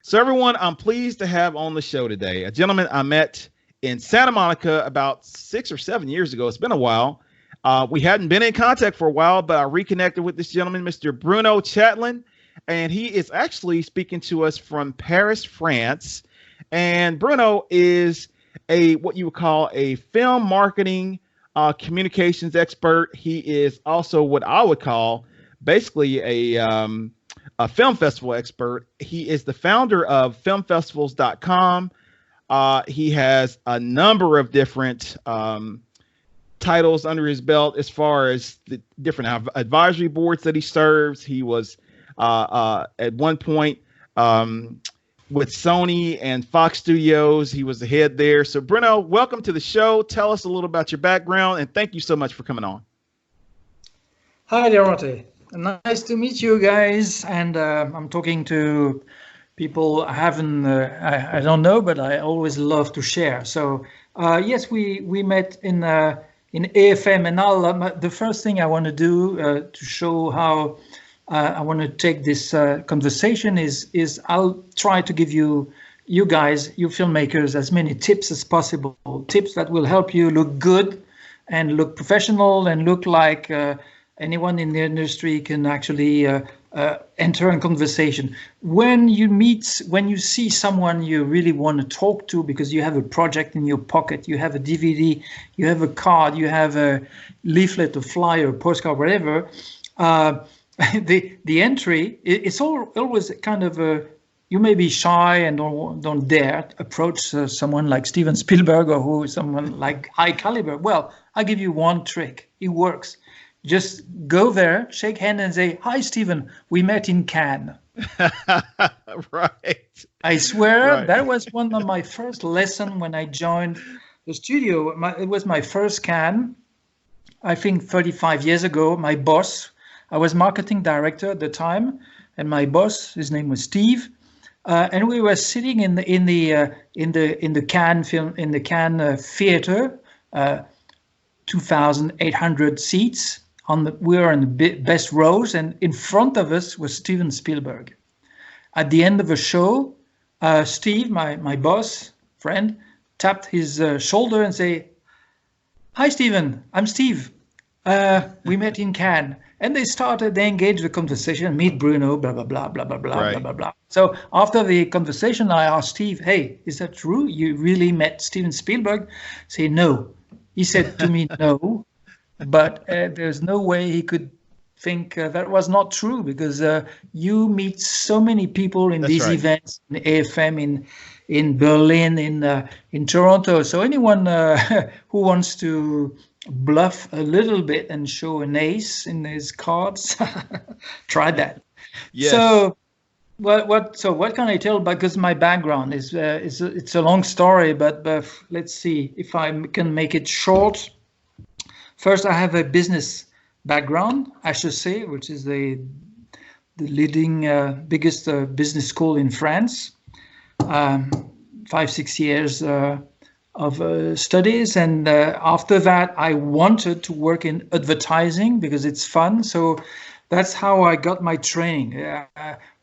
So everyone, I'm pleased to have on the show today a gentleman I met in Santa Monica about 6 or 7 years ago. It's been a while. We hadn't been in contact for a while, but I reconnected with this gentleman, Mr. Bruno Chatelin, and he is actually speaking to us from Paris, France. And Bruno is what you would call a film marketing communications expert. He is also what I would call basically a film festival expert. He is the founder of filmfestivals.com. He has a number of different titles under his belt as far as the different advisory boards that he serves. He was at one point with Sony and Fox Studios. He was the head there. So Bruno, welcome to the show. Tell us a little about your background, and thank you so much for coming on. Hi, Deronte. Nice to meet you guys. And I'm talking to people I haven't, I don't know, but I always love to share. So yes, we met in AFM, and the first thing I want to do to show how I want to take this conversation is I'll try to give you guys, you filmmakers, as many tips as possible, tips that will help you look good and look professional and look like anyone in the industry can actually enter a conversation. When you see someone you really want to talk to because you have a project in your pocket, you have a DVD, you have a card, you have a leaflet, a flyer, a postcard, whatever, the entry, it's always kind of you may be shy and don't dare approach someone like Steven Spielberg or someone like high caliber. Well, I'll give you one trick. It works. Just go there, shake hand and say, "Hi, Steven, we met in Cannes." Right. I swear that was one of my first lessons when I joined the studio. It was my first Cannes, I think 35 years ago. My boss, I was marketing director at the time, and my boss, his name was Steve, and we were sitting in the Cannes film, in the Cannes theater, 2,800 seats. We were in the best rows, and in front of us was Steven Spielberg. At the end of the show, Steve, my boss, friend, tapped his shoulder and say, "Hi, Steven, I'm Steve. We met in Cannes." And they engaged the conversation, meet Bruno, blah, blah, blah, blah, blah, blah, right. blah, blah, blah. So after the conversation, I asked Steve, "Hey, is that true? You really met Steven Spielberg?" Say, "No." He said to me, "No." But there's no way he could think that was not true, because you meet so many people in these events, in AFM, in Berlin, in Toronto. So anyone who wants to bluff a little bit and show an ace in his cards, try that. Yes. So what can I tell? Because my background is it's a long story, but let's see if I can make it short. First, I have a business background, HEC, which is the leading, biggest business school in France. 5-6 years of studies. And after that, I wanted to work in advertising because it's fun. So that's how I got my training.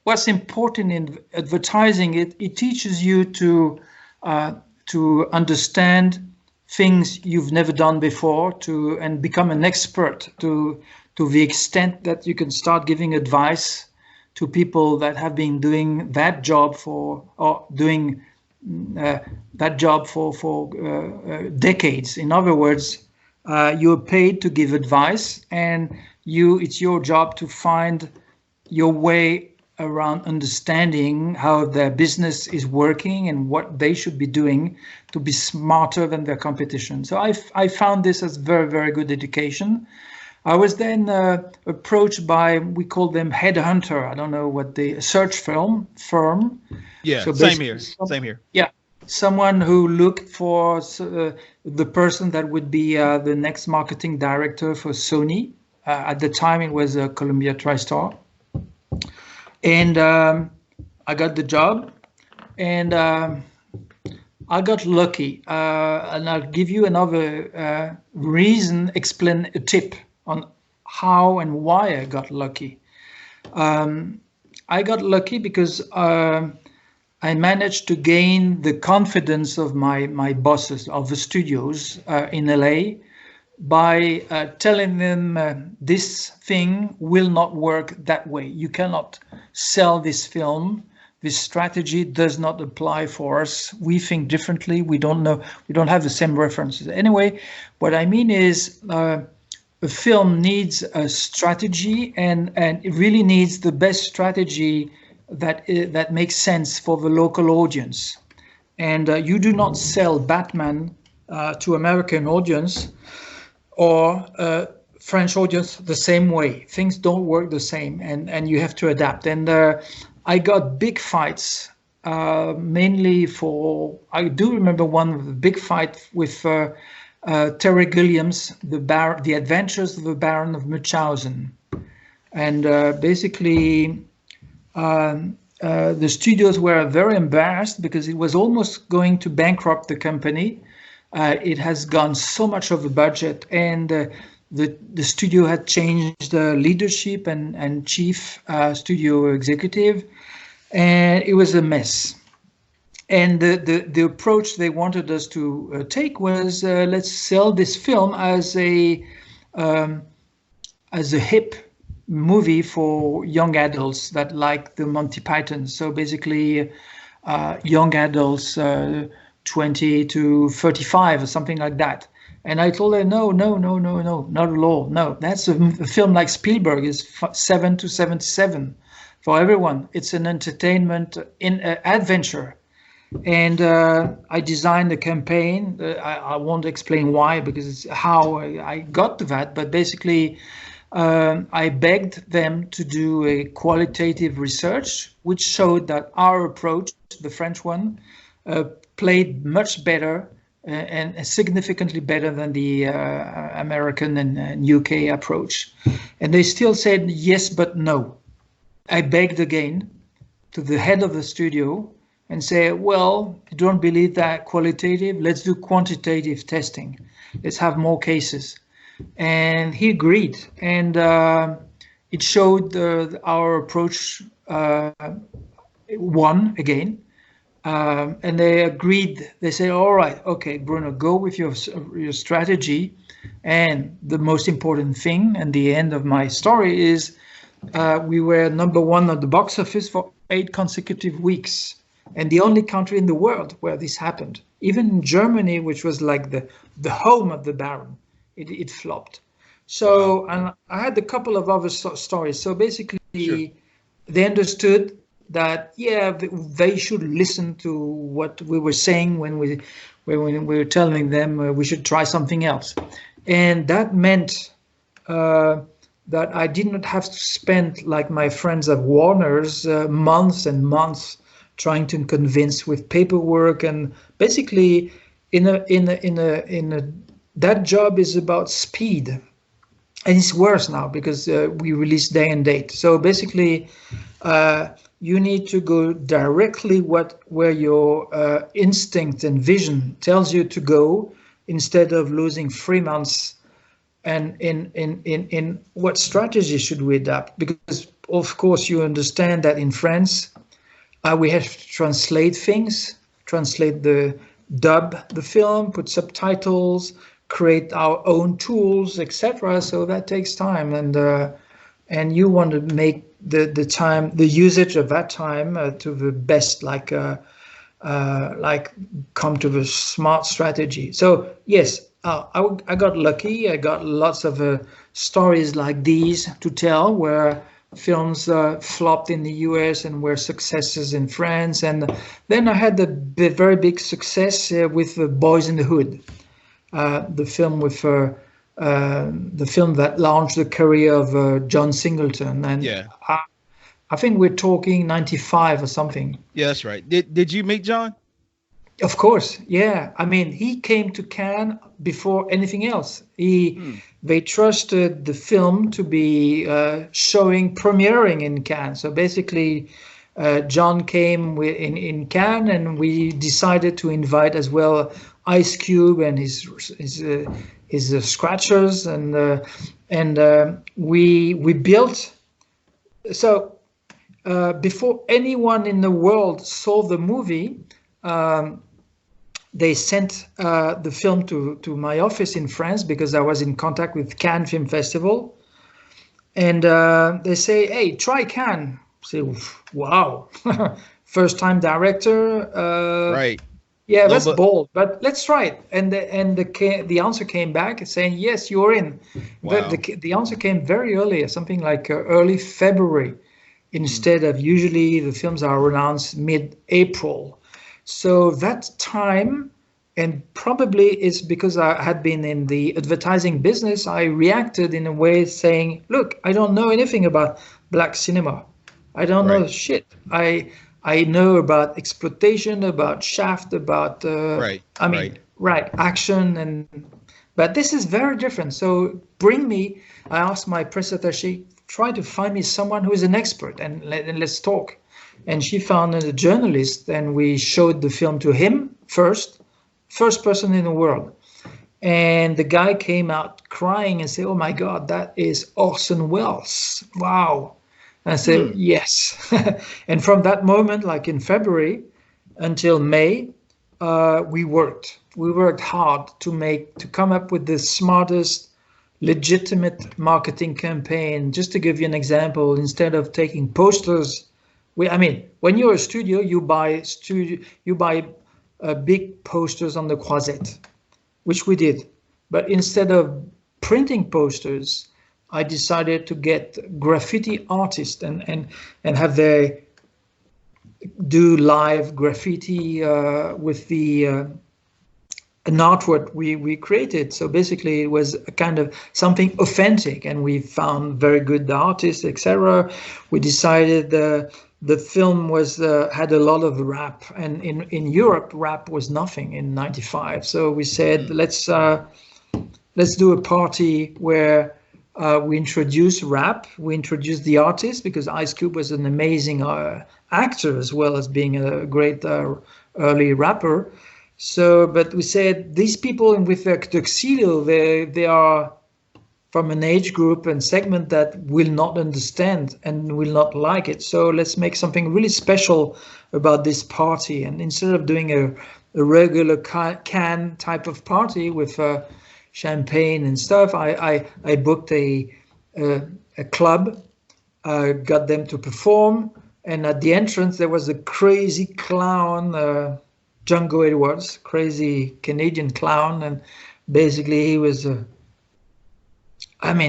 What's important in advertising, it teaches you to understand things you've never done before, and become an expert to the extent that you can start giving advice to people that have been doing that job for decades. In other words, you're paid to give advice, and it's your job to find your way around understanding how their business is working and what they should be doing to be smarter than their competition. So I found this as very, very good education. I was then approached by, we call them headhunter. I don't know what search firm. Yeah, so same here. Yeah, someone who looked for the person that would be the next marketing director for Sony. At the time, it was Columbia TriStar. And I got the job, and I got lucky. And I'll give you another explain a tip on how and why I got lucky. I got lucky because I managed to gain the confidence of my bosses, of the studios in LA, by telling them this thing will not work that way. You cannot sell this film. This strategy does not apply for us. We think differently. We don't know. We don't have the same references. Anyway, what I mean is a film needs a strategy, and it really needs the best strategy that makes sense for the local audience. And you do not sell Batman to American audience or French audience the same way. Things don't work the same, and you have to adapt. And I got big fights, mainly for, I do remember one of the big fight with Terry Gilliam's The Adventures of the Baron of Munchausen. And basically, the studios were very embarrassed because it was almost going to bankrupt the company. It has gone so much of the budget, and the studio had changed leadership and chief studio executive, and it was a mess. And the approach they wanted us to take was let's sell this film as a hip movie for young adults that like the Monty Python. So basically, young adults 20 to 35 or something like that. And I told her, no, not at all. No, that's a film like Spielberg is 7 to 77 for everyone. It's an entertainment adventure. And I designed the campaign. I won't explain why, because it's how I got to that. But basically, I begged them to do a qualitative research, which showed that our approach, the French one, played much better and significantly better than the American and UK approach. And they still said yes, but no. I begged again to the head of the studio and say, well, I don't believe that qualitative, let's do quantitative testing. Let's have more cases. And he agreed. And it showed our approach won again. And they agreed. They said, all right, okay, Bruno, go with your strategy. And the most important thing, and the end of my story is we were #1 at the box office for 8 consecutive weeks. And the only country in the world where this happened. Even in Germany, which was like the home of the Baron, it flopped. So, and I had a couple of other stories. So basically, sure, they understood that, yeah, they should listen to what we were saying when we were telling them we should try something else. And that meant that I did not have to spend, like my friends at Warner's, months and months trying to convince with paperwork. And basically, that job is about speed. And it's worse now because we release day and date. So basically, you need to go directly where your instinct and vision tells you to go, instead of losing 3 months. And in what strategy should we adapt? Because of course you understand that in France, we have to translate things, translate dub the film, put subtitles, create our own tools, etc. So that takes time, and you want to make the usage of that time to the best, like come to the smart strategy. So yes, I got lucky. I got lots of stories like these to tell, where films flopped in the US and were successes in France. And then I had the very big success with Boys in the Hood, the film that launched the career of John Singleton. And yeah, I think we're talking 95 or something. Yeah, that's right. Did you meet John? Of course, yeah. I mean, he came to Cannes before anything else. They trusted the film to be premiering in Cannes. So basically, John came in Cannes, and we decided to invite as well Ice Cube and his scratchers, and we built. So before anyone in the world saw the movie, they sent the film to my office in France because I was in contact with Cannes Film Festival. And they say, hey, try Cannes. I say, wow, first time director. Right. Yeah, that's bold, but let's try it. And the answer came back saying, yes, you're in. Wow. The answer came very early, something like early February, instead of usually the films are announced mid-April. So that time, and probably it's because I had been in the advertising business, I reacted in a way saying, look, I don't know anything about black cinema. I don't know shit. I know about exploitation, about Shaft, about action, but this is very different. So I asked my press attaché, try to find me someone who is an expert and let's talk. And she found a journalist, and we showed the film to him first person in the world. And the guy came out crying and said, oh my God, that is Orson Welles. Wow. And I said, yes. And from that moment, like in February until May, we worked hard to come up with the smartest, legitimate marketing campaign. Just to give you an example, instead of taking posters, when you're a studio, you buy big posters on the Croisette, which we did. But instead of printing posters, I decided to get graffiti artists and have they do live graffiti with an artwork we created. So basically it was a kind of something authentic, and we found very good artists, etc. We decided the film had a lot of rap, and in Europe rap was nothing in '95. So we said let's do a party where we introduce rap, we introduce the artist, because Ice Cube was an amazing actor as well as being a great early rapper. So, but we said these people with their tuxedo, they are from an age group and segment that will not understand and will not like it. So let's make something really special about this party. And instead of doing a regular Cannes type of party with champagne and stuff, I booked a club, got them to perform, and at the entrance there was a crazy clown, Django Edwards, crazy Canadian clown, and basically he was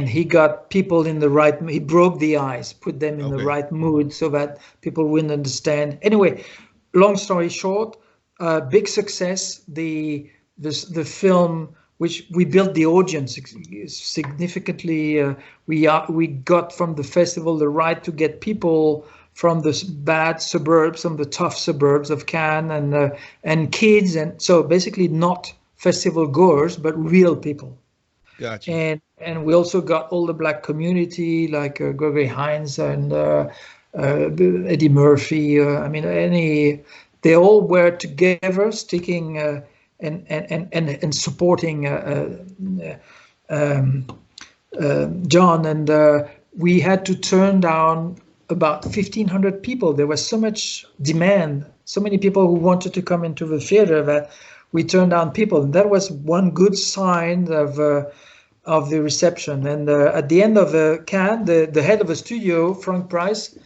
he got people in the right, he broke the ice, put them in the right mood so that people wouldn't understand. Anyway, long story short, big success. The film, which we built the audience significantly. We got from the festival the right to get people from the bad suburbs, from the tough suburbs of Cannes, and kids, and so basically not festival goers, but real people. Gotcha. And we also got all the black community, like Gregory Hines and Eddie Murphy. They all were together, sticking and supporting Jon. And we had to turn down about 1,500 people. There was so much demand, so many people who wanted to come into the theater that we turned down people. And that was one good sign of the reception. And at the end of the Cannes, the head of the studio, Frank Price,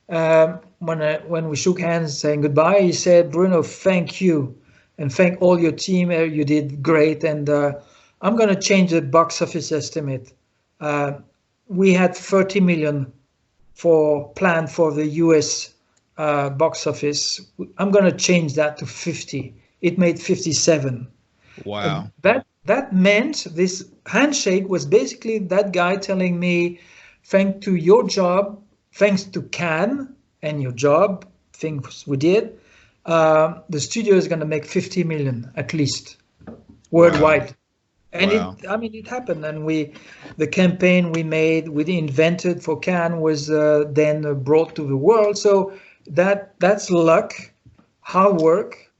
when we shook hands saying goodbye, he said, Bruno, thank you. And thank all your team. You did great. And I'm going to change the box office estimate. We had 30 million planned for the US box office. I'm going to change that to 50. It made 57. Wow. That meant this handshake was basically that guy telling me, thanks to your job, thanks to Cannes and your job, things we did, the studio is going to make 50 million at least worldwide. Wow. And it happened. And the campaign we invented for Cannes was then brought to the world. So that's luck, hard work,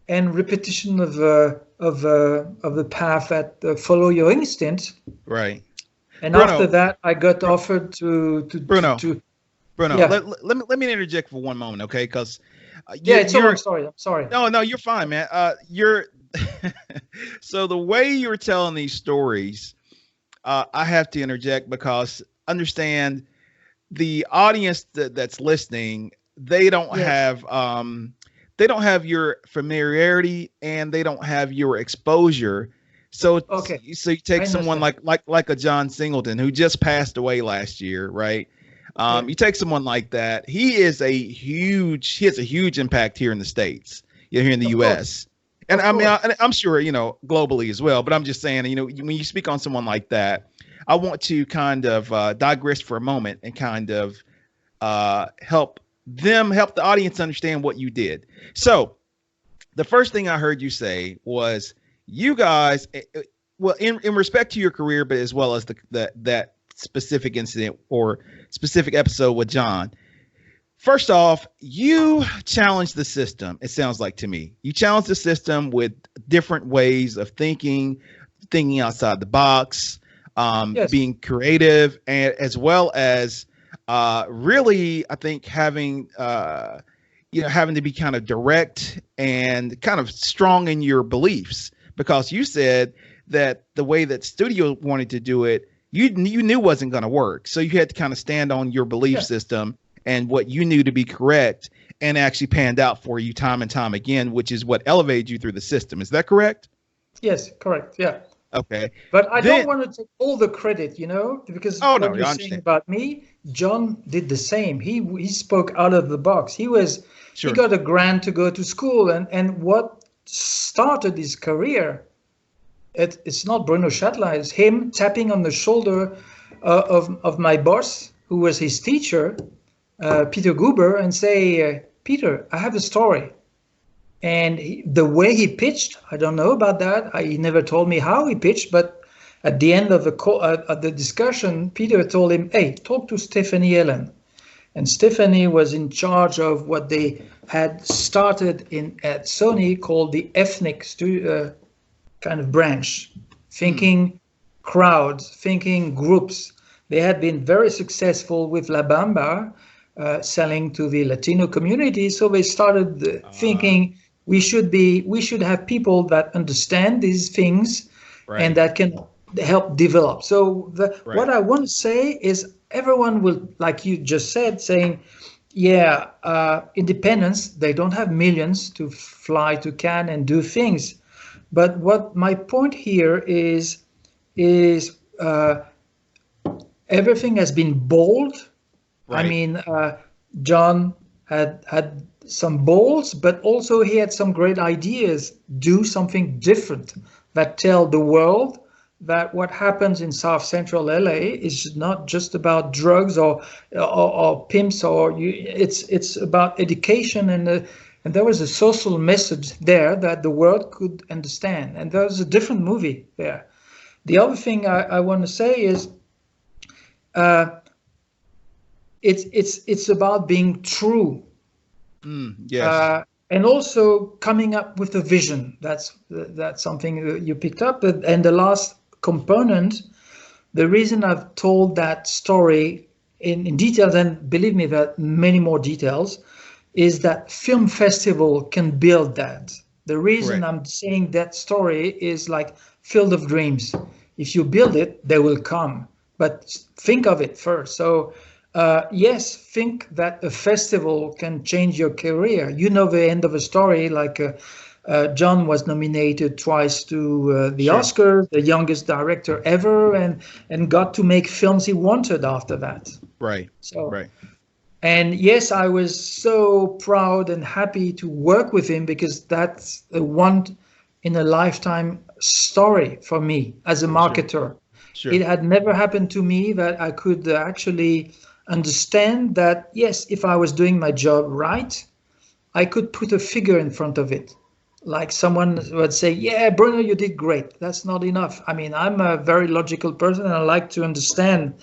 and repetition of the path that follow your instinct. Right. And Bruno, after that, I got offered to Bruno. Bruno, Yeah. let me interject for one moment, okay? Because Yeah, it's a long story. I'm sorry. No, you're fine, man. You're so the way you're telling these stories, I have to interject because understand the audience that's listening, they don't have your familiarity and they don't have your exposure. So so you take someone like a John Singleton who just passed away last year, right? You take someone like that. He has a huge impact here in the States, here in the U.S. And I mean, I'm sure, globally as well. But I'm just saying, when you speak on someone like that, I want to kind of digress for a moment and kind of help the audience understand what you did. So the first thing I heard you say was you guys, well, in respect to your career, but as well as that specific incident or specific episode with John. First off, you challenged the system. It sounds like to me, you challenged the system with different ways of thinking outside the box, being creative, and as well as really, I think having to be kind of direct and kind of strong in your beliefs, because you said that the way that studio wanted to do it, you knew wasn't going to work. So you had to kind of stand on your belief system and what you knew to be correct, and actually panned out for you time and time again, which is what elevated you through the system. Is that correct? Yes, correct. Yeah. Okay. But I don't want to take all the credit, because what you're saying about me, John did the same. He spoke out of the box. He got a grant to go to school, and what started his career, it's not Bruno Chatelin, it's him tapping on the shoulder of my boss, who was his teacher, Peter Guber, and say, Peter, I have a story. And the way he pitched, I don't know about that. He never told me how he pitched, but at the end of the discussion, Peter told him, hey, talk to Stephanie Ellen. And Stephanie was in charge of what they had started at Sony called the ethnic kind of branch, thinking crowds, thinking groups. They had been very successful with La Bamba, selling to the Latino community. So they started thinking we should have people that understand these things and that can help develop. So what I want to say is everyone will, like you just said, saying, independence, they don't have millions to fly to Cannes and do things. But what my point here is everything has been bold. Right. I mean, John had some balls, but also he had some great ideas. Do something different that tell the world that what happens in South Central LA is not just about drugs or pimps, it's about education, and there was a social message there that the world could understand, and there was a different movie there. The other thing I want to say is it's about being true. Yes. And also coming up with a vision. That's something that you picked up. And the last component, the reason I've told that story in detail, and believe me, there are many more details, is that film festival can build that. The reason I'm saying that story is like Field of Dreams. If you build it, they will come. But think of it first. So yes, think that a festival can change your career. You know the end of a story, like John was nominated twice to the Oscars, the youngest director ever, and got to make films he wanted after that. Right. So, and yes, I was so proud and happy to work with him, because that's a one in a lifetime story for me as a marketer. Sure. It had never happened to me that I could actually understand that, yes, if I was doing my job right, I could put a figure in front of it. Like someone would say, yeah, Bruno, you did great. That's not enough. I mean, I'm a very logical person and I like to understand.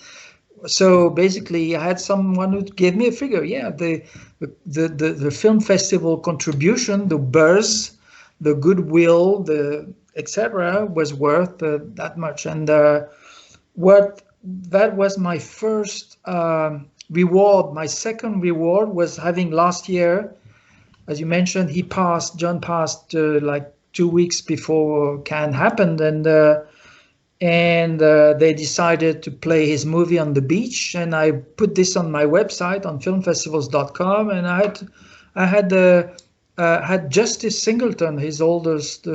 So basically I had someone who gave me a figure. Yeah, the film festival contribution, the buzz, the goodwill, the etc. was worth that much. And that was my first reward, my second reward was having last year, as you mentioned, John passed like 2 weeks before Cannes happened, and they decided to play his movie on the beach, and I put this on my website on filmfestivals.com, and I had Justice Singleton, his oldest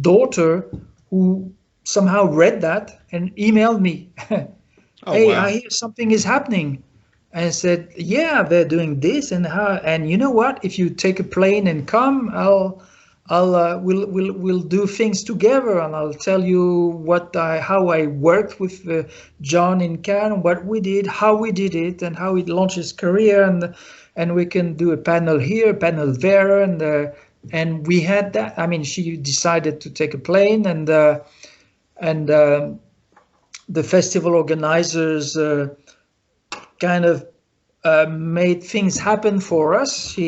daughter, who somehow read that and emailed me. Oh, hey, wow. I hear something is happening. And I said, yeah, they're doing this and you know what? If you take a plane and come, we'll do things together, and I'll tell you how I worked with John in Cannes, what we did, how we did it, and how it launched his career, and we can do a panel here, a panel there, and we had that. I mean, she decided to take a plane, and the festival organizers kind of made things happen for us.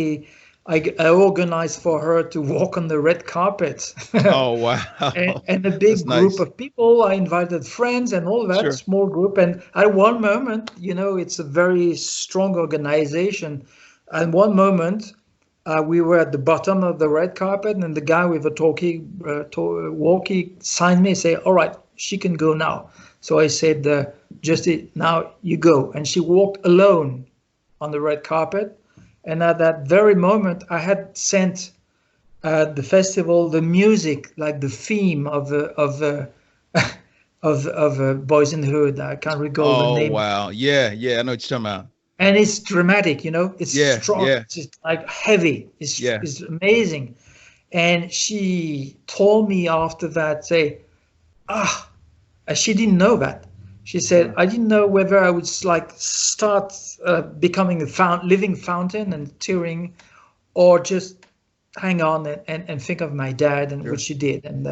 I organized for her to walk on the red carpet. Oh, wow. and a big That's group nice. of people. I invited friends and all that, Sure. small group. And at one moment, it's a very strong organization. At one moment, we were at the bottom of the red carpet, and the guy with a walkie signed me and said, all right, she can go now. So I said, Justy, now you go. And she walked alone on the red carpet. And at that very moment, I had sent the festival the music, like the theme of Boys in the Hood. I can't recall the name. Oh, wow. Yeah, I know what you're talking about. And it's dramatic, It's strong. Yeah. It's just like heavy. It's amazing. And she told me after that, she didn't know that. She said, I didn't know whether I would start becoming a living fountain and tearing, or just hang on and think of my dad, and what she did. And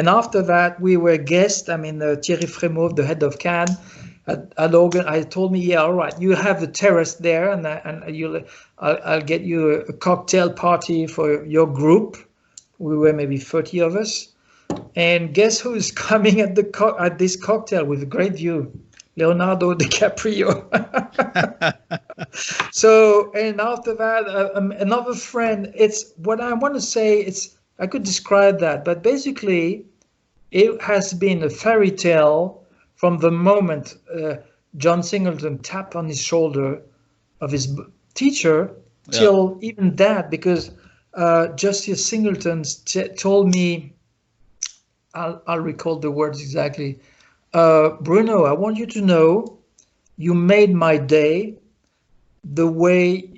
after that, we were guests. I mean, Thierry Frémaux, the head of Cannes, I told me, yeah, all right, you have the terrace there, and I'll get you a cocktail party for your group. We were maybe 30 of us. And guess who's coming at this cocktail with a great view? Leonardo DiCaprio. So, and after that, another friend. It's what I want to say. I could describe that, but basically, it has been a fairy tale from the moment John Singleton tapped on his shoulder of his teacher till even that, because Justice Singleton told me. I'll recall the words exactly. Bruno, I want you to know you made my day the way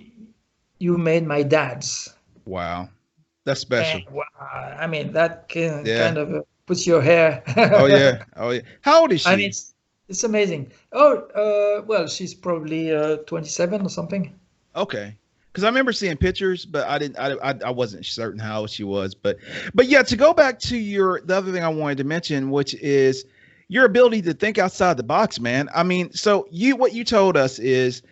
you made my dad's. Wow. That's special. And, wow, I mean, that kind of puts your hair. Oh, yeah. How old is she? I mean, it's amazing. Oh, well, she's probably 27 or something. Okay. Because I remember seeing pictures, but I wasn't certain how old she was. But yeah, to go back to the other thing I wanted to mention, which is your ability to think outside the box, man. I mean, so what you told us is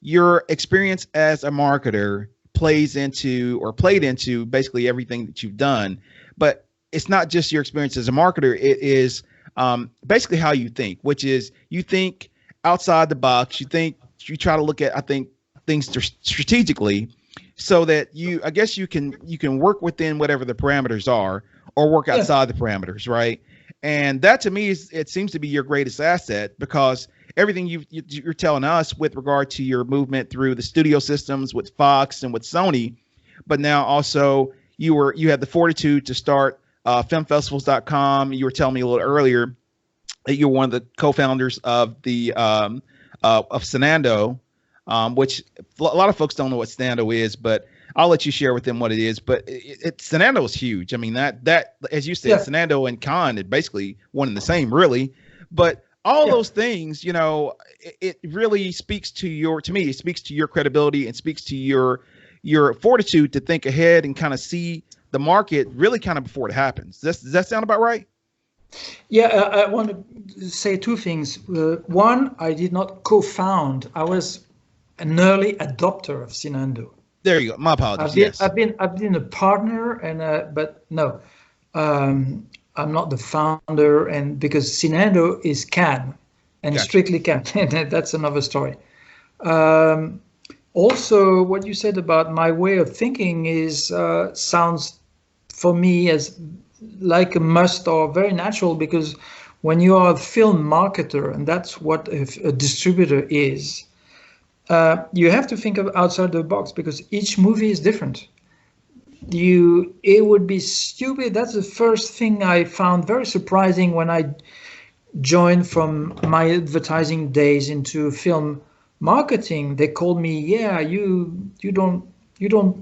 your experience as a marketer played into basically everything that you've done. But it's not just your experience as a marketer. It is basically how you think, which is you think outside the box. You try to look at, I think, things strategically, so that I guess you can work within whatever the parameters are, or work outside the parameters, right? And that to me it seems to be your greatest asset, because everything you're telling us with regard to your movement through the studio systems with Fox and with Sony, but now also you had the fortitude to start filmfestivals.com. You were telling me a little earlier that you're one of the co-founders of the of Senando. Which a lot of folks don't know what Senando is, but I'll let you share with them what it is. But Senando is huge. I mean, that as you said, Senando and Cannes are basically one and the same, really. But all those things, it really speaks to it speaks to your credibility, and speaks to your fortitude to think ahead and kind of see the market really kind of before it happens. Does that sound about right? Yeah, I want to say two things. One, I did not co-found. I was an early adopter of Senando. There you go. My apologies. I've been a partner, but no, I'm not the founder. And because Senando is Cannes and strictly Cannes, that's another story. Also, what you said about my way of thinking is sounds for me as like a must or very natural, because when you are a film marketer, and that's what a distributor is, you have to think of outside the box, because each movie is different. It would be stupid. That's the first thing I found very surprising when I joined from my advertising days into film marketing. They called me, yeah, you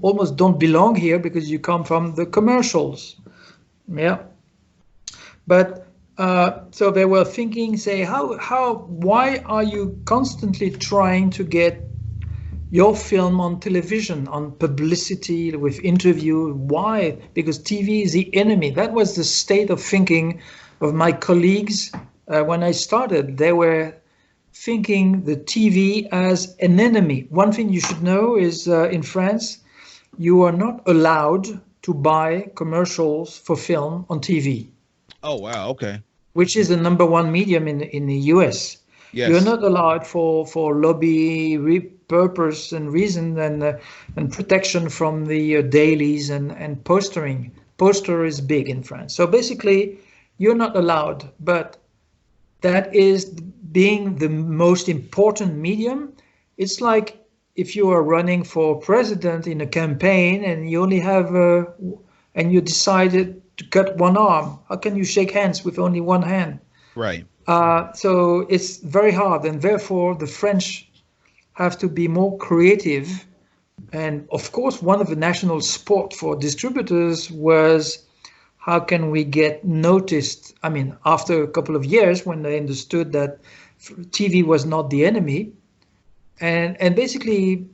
almost don't belong here because you come from the commercials. Yeah, but so they were thinking, say, why are you constantly trying to get your film on television, on publicity, with interview? Why? Because TV is the enemy. That was the state of thinking of my colleagues when I started. They were thinking the TV as an enemy. One thing you should know is in France, you are not allowed to buy commercials for film on TV. Oh, wow. Okay. Which is the #1 medium in the US. Yes. You're not allowed for lobby purpose and reason and protection from the dailies and postering. Poster is big in France. So basically, you're not allowed, but that is being the most important medium. It's like if you are running for president in a campaign and you only have and you decided to cut one arm. How can you shake hands with only one hand? Right. So it's very hard, and therefore the French have to be more creative. And of course, one of the national sport for distributors was, how can we get noticed? I mean, after a couple of years when they understood that TV was not the enemy, and basically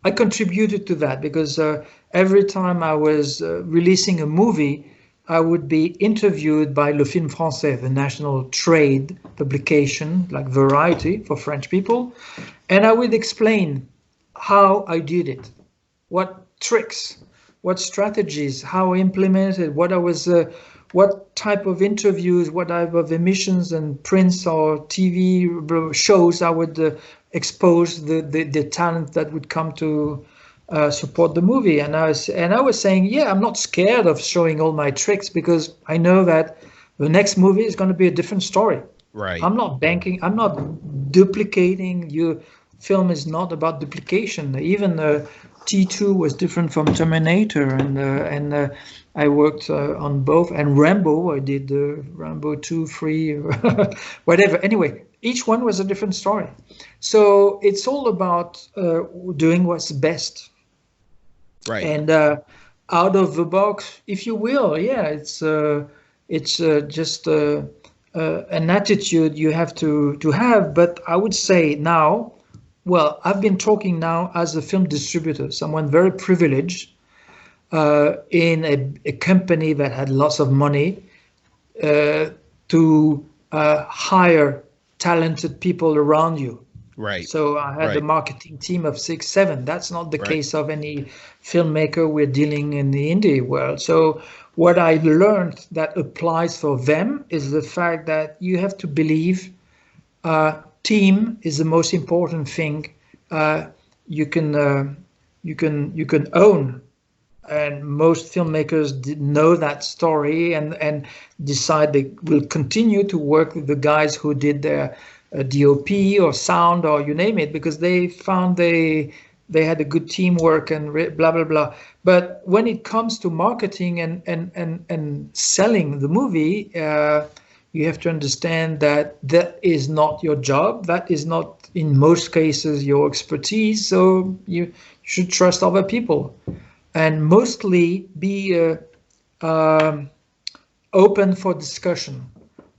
I contributed to that, because every time I was releasing a movie, I would be interviewed by Le Film Français, the national trade publication, like Variety for French people, and I would explain how I did it, what tricks, what strategies, how I implemented, what I was, what type of interviews, what type of emissions and prints or TV shows I would expose the talent that would come to support the movie. And I was saying, yeah, I'm not scared of showing all my tricks, because I know that the next movie is going to be a different story. Right. I'm not banking. I'm not duplicating. Your film is not about duplication. Even T2 was different from Terminator, and I worked on both. And Rambo, I did Rambo 2, 3, whatever. Anyway, each one was a different story. So it's all about doing what's best. Right. And out of the box, if you will, yeah, it's just an attitude you have to have. But I would say now, well, I've been talking now as a film distributor, someone very privileged in a company that had lots of money to hire talented people around you. Right. So I had a marketing team of 6, 7. That's not the case of any filmmaker we're dealing in the indie world. So what I learned that applies for them is the fact that you have to believe team is the most important thing you can own. And most filmmakers know that story and decide they will continue to work with the guys who did their DOP or sound or you name it, because they found they had a good teamwork and blah, blah, blah. But when it comes to marketing and selling the movie, you have to understand that that is not your job. That is not, in most cases, your expertise. So you should trust other people. And mostly be open for discussion.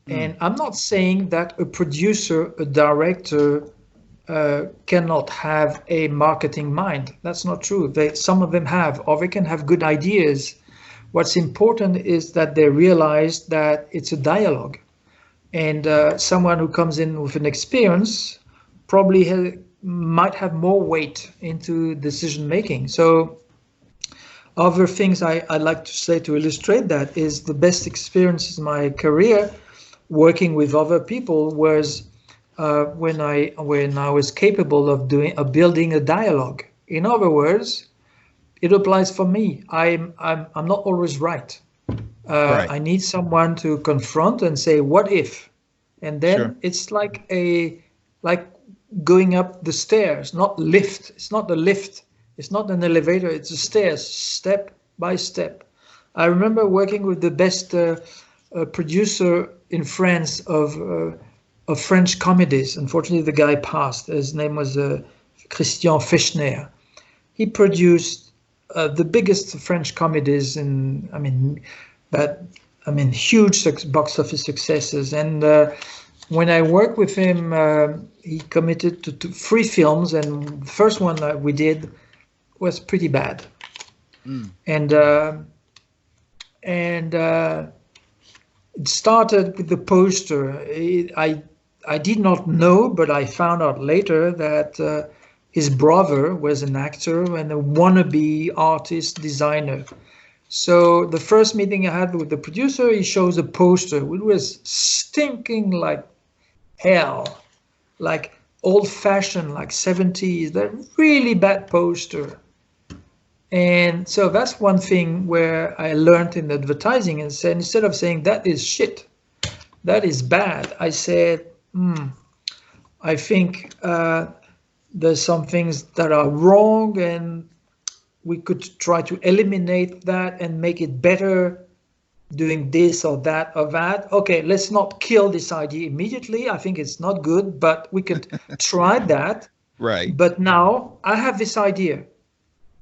And I'm not saying that a producer, a director cannot have a marketing mind. That's not true. Some of them have, or they can have good ideas. What's important is that they realize that it's a dialogue. And someone who comes in with an experience probably might have more weight into decision making. So other things I'd like to say to illustrate that is the best experience in my career working with other people was when I was capable of building a dialogue. In other words, it applies for me. I'm not always right. Right. I need someone to confront and say, what if? And then Sure. it's like going up the stairs, not lift. It's not the lift. It's not an elevator. It's the stairs, step by step. I remember working with the best producer in France of French comedies. Unfortunately, the guy passed. His name was Christian Fechner. He produced the biggest French comedies, huge box office successes. And when I worked with him, he committed to 3 films, and the first one that we did was pretty bad. And it started with the poster. I did not know, but I found out later that his brother was an actor and a wannabe artist designer. So the first meeting I had with the producer, he shows a poster. It was stinking like hell, like old-fashioned, like 70s, that really bad poster. And so that's one thing where I learned in advertising, and said, instead of saying that is shit, that is bad, I said, I think there's some things that are wrong, and we could try to eliminate that and make it better doing this or that or that. Okay, let's not kill this idea immediately. I think it's not good, but we could try that. Right. But now I have this idea.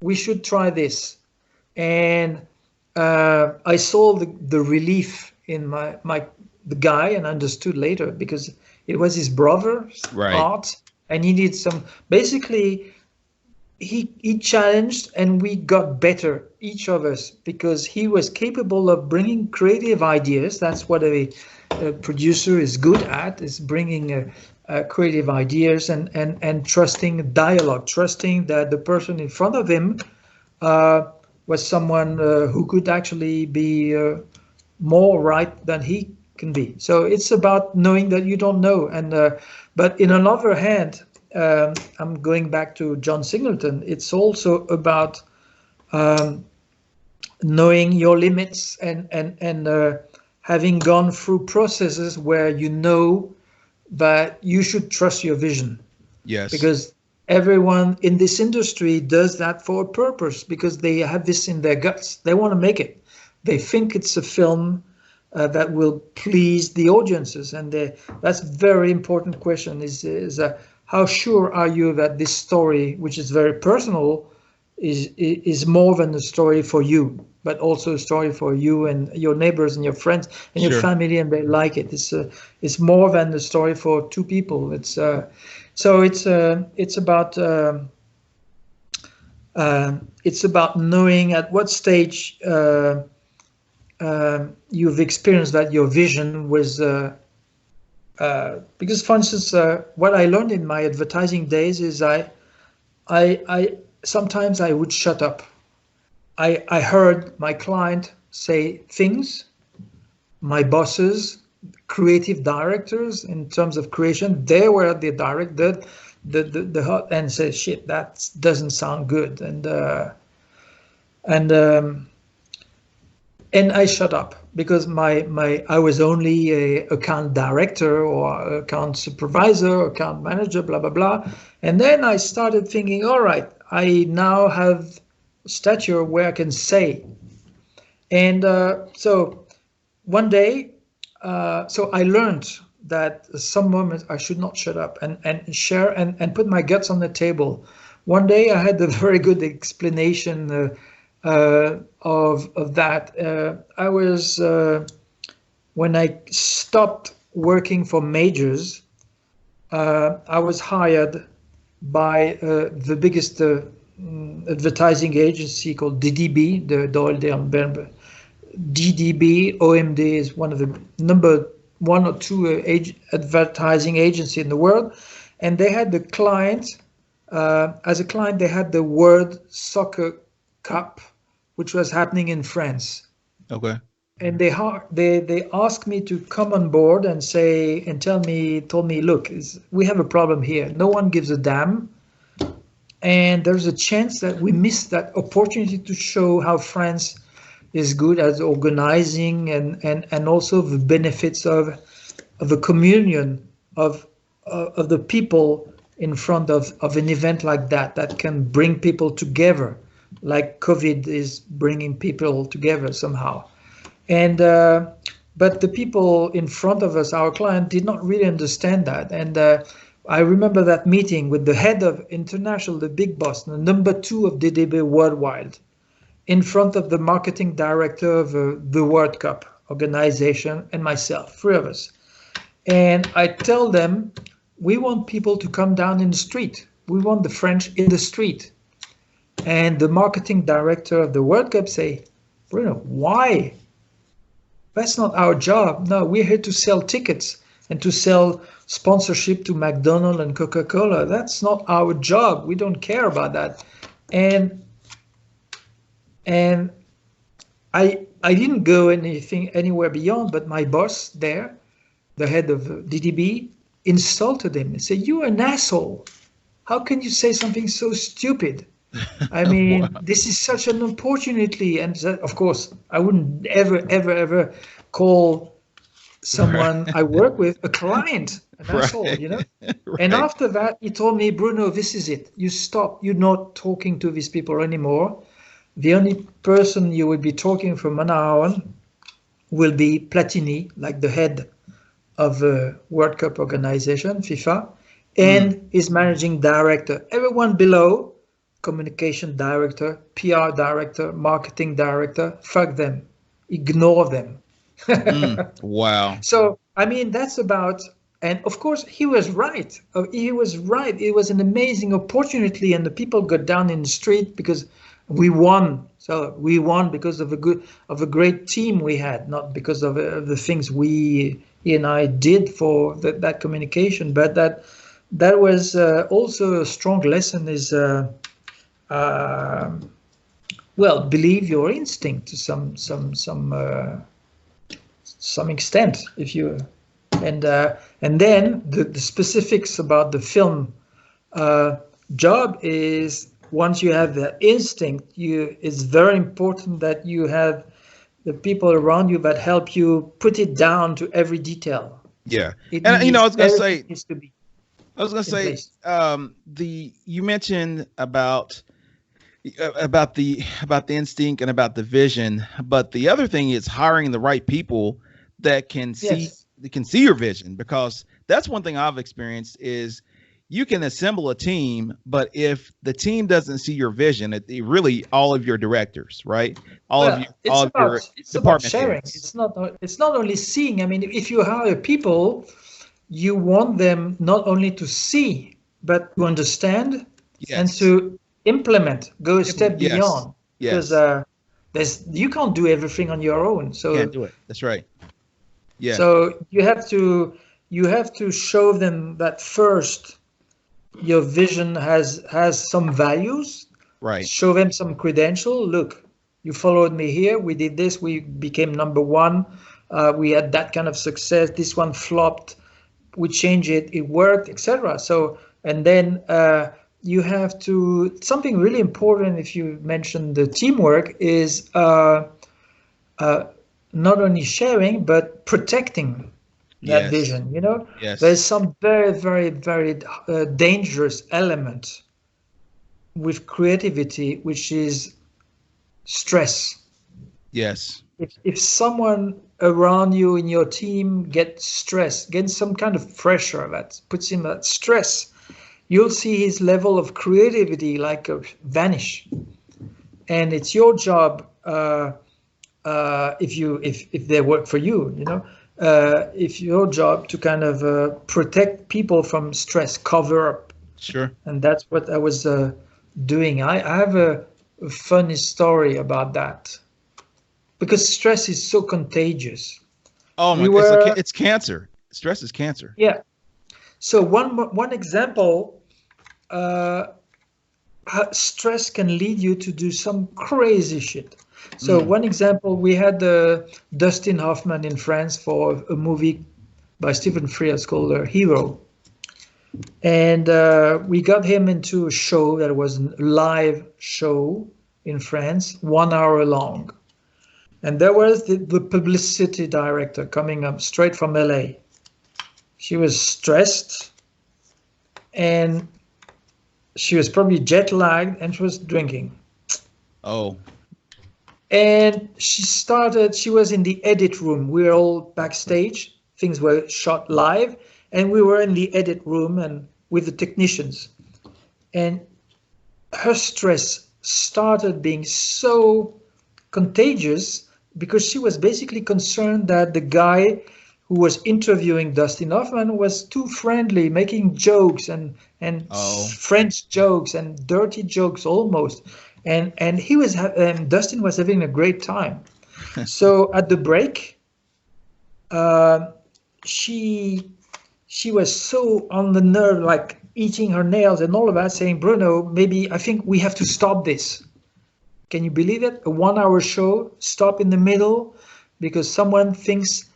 We should try this. And I saw the relief in the guy, and understood later, because it was his brother's art, and he needed some, basically he challenged, and we got better, each of us, because he was capable of bringing creative ideas. That's what a producer is good at, is bringing creative ideas and trusting dialogue, trusting that the person in front of him was someone who could actually be more right than he can be. So it's about knowing that you don't know. And but in another hand, I'm going back to John Singleton. It's also about knowing your limits and having gone through processes where you know that you should trust your vision. Yes. Because everyone in this industry does that for a purpose, because they have this in their guts. They want to make it. They think it's a film that will please the audiences, and that's a very important question. Is how sure are you that this story, which is very personal, is more than a story for you, but also a story for you and your neighbors and your friends and your family, and they like it. It's more than a story for 2 people. It's about knowing at what stage you've experienced that your vision was. Because, for instance, what I learned in my advertising days is I sometimes I would shut up. I heard my client say things, my bosses, creative directors in terms of creation, they were the director, and say, shit, that doesn't sound good, and I shut up, because I was only a account director or account supervisor, account manager, blah blah blah. And then I started thinking, all right, I now have stature where I can say. And so one day, so I learned that some moments I should not shut up and share and put my guts on the table. One day I had a very good explanation of that. I was when I stopped working for majors, I was hired by the biggest advertising agency called DDB, the Doyle DDB. OMD is one of the number 1 or 2 advertising agency in the world, and they had the client as a client. They had the World Soccer Cup, which was happening in France. Okay. and they asked me to come on board and told me, look, we have a problem here. No one gives a damn, and there's a chance that we miss that opportunity to show how France is good at organizing and also the benefits of the communion of the people in front of an event like that can bring people together, like COVID is bringing people together somehow. And but the people in front of us, our client, did not really understand that. And I remember that meeting with the head of international, the big boss, the number 2 of DDB worldwide, in front of the marketing director of the World Cup organization and myself, 3 of us. And I tell them, we want people to come down in the street. We want the French in the street. And the marketing director of the World Cup say, Bruno, why? That's not our job. No, we're here to sell tickets and to sell sponsorship to McDonald's and Coca-Cola. That's not our job. We don't care about that. And I didn't go anywhere beyond, but my boss there, the head of DDB, insulted him and said, "You're an asshole. How can you say something so stupid? I mean, wow. This is such an opportunity." And of course, I wouldn't ever call someone I work with a client an asshole, you know? Right. And after that, he told me, Bruno, this is it. You stop. You're not talking to these people anymore. The only person you will be talking from now on will be Platini, like the head of the World Cup organization, FIFA, and his managing director. Everyone below, communication director, PR director, marketing director, fuck them, ignore them. Wow. So, I mean, that's about, and of course he was right. He was right. It was an amazing opportunity, and the people got down in the street because we won. So we won because of a great team we had, not because of the things he and I did for that communication. But that was also a strong lesson is, well, believe your instinct to some extent, if you, and then the specifics about the film job is, once you have the instinct, it's very important that you have the people around you that help you put it down to every detail. Yeah, and I was gonna say, you mentioned about the instinct and about the vision, but the other thing is hiring the right people that can see your vision, because that's one thing I've experienced is you can assemble a team, but if the team doesn't see your vision, it really all of your directors, right? All of your department sharing. heads. It's not only seeing. I mean, if you hire people, you want them not only to see, but to understand and to implement, go a step beyond. Yes. Because you can't do everything on your own. So you can't do it. That's right. Yeah. So you have to show them that first your vision has some values. Right. Show them some credential. Look, you followed me here. We did this. We became number 1. We had that kind of success. This one flopped. We changed it. It worked, etc. So, and then you have to, something really important, if you mentioned the teamwork, is not only sharing, but protecting that vision, you know? Yes. There's some very, very, very dangerous element with creativity, which is stress. Yes. If someone around you in your team gets stressed, gets some kind of pressure that puts him at stress, you'll see his level of creativity vanish. And it's your job, if they work for you, you know, it's your job to kind of protect people from stress, cover up. Sure. And that's what I was doing. I have a funny story about that, because stress is so contagious. Oh my God, it's cancer. Stress is cancer. Yeah. So one example, stress can lead you to do some crazy shit. So one example, we had Dustin Hoffman in France for a movie by Stephen Frears called Hero. And we got him into a show that was a live show in France, 1 hour long. And there was the publicity director coming up straight from LA. She was stressed and she was probably jet lagged and she was drinking. Oh. And she was in the edit room. We were all backstage. Things were shot live. And we were in the edit room and with the technicians. And her stress started being so contagious because she was basically concerned that the guy who was interviewing Dustin Hoffman was too friendly, making jokes and French jokes and dirty jokes almost. And Dustin was having a great time. So at the break, she was so on the nerve, like eating her nails and all of that, saying, Bruno, I think we have to stop this. Can you believe it? A 1 hour show, stop in the middle because someone thinks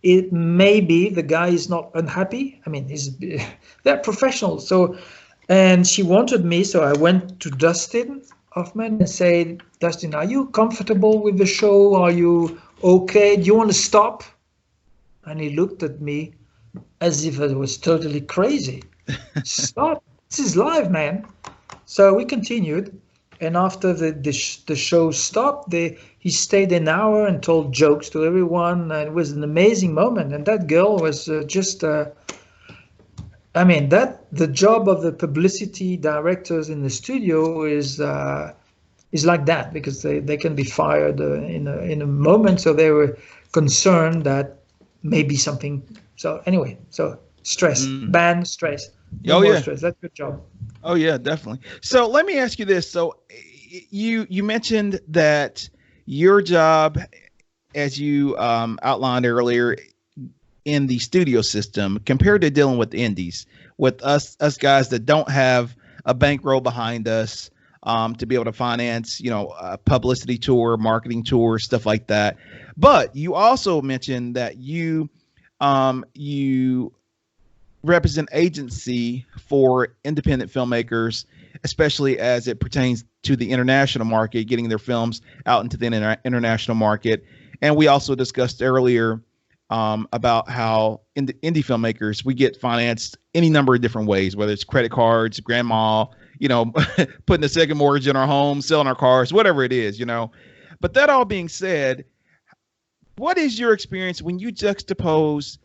it maybe the guy is not unhappy. I mean, they're professionals. So, and she wanted me, so I went to Dustin Hoffman and said, Dustin, are you comfortable with the show? Are you okay? Do you want to stop? And he looked at me as if I was totally crazy. Stop. This is live, man. So we continued. And after the show stopped, he stayed an hour and told jokes to everyone. And it was an amazing moment. And that girl was the job of the publicity directors in the studio is like that because they can be fired in a moment. So they were concerned that maybe something. So anyway, so stress, ban stress. No more stress. That's a good job. Oh yeah, definitely. So let me ask you this. So you mentioned that your job, as you outlined earlier, in the studio system compared to dealing with the indies, with us guys that don't have a bankroll behind us to be able to finance, a publicity tour, marketing tour, stuff like that. But you also mentioned that you represent agency for independent filmmakers, especially as it pertains to the international market, getting their films out into the international market. And we also discussed earlier about how indie filmmakers, we get financed any number of different ways, whether it's credit cards, grandma, putting a second mortgage in our home, selling our cars, whatever it is, But that all being said, what is your experience when you juxtapose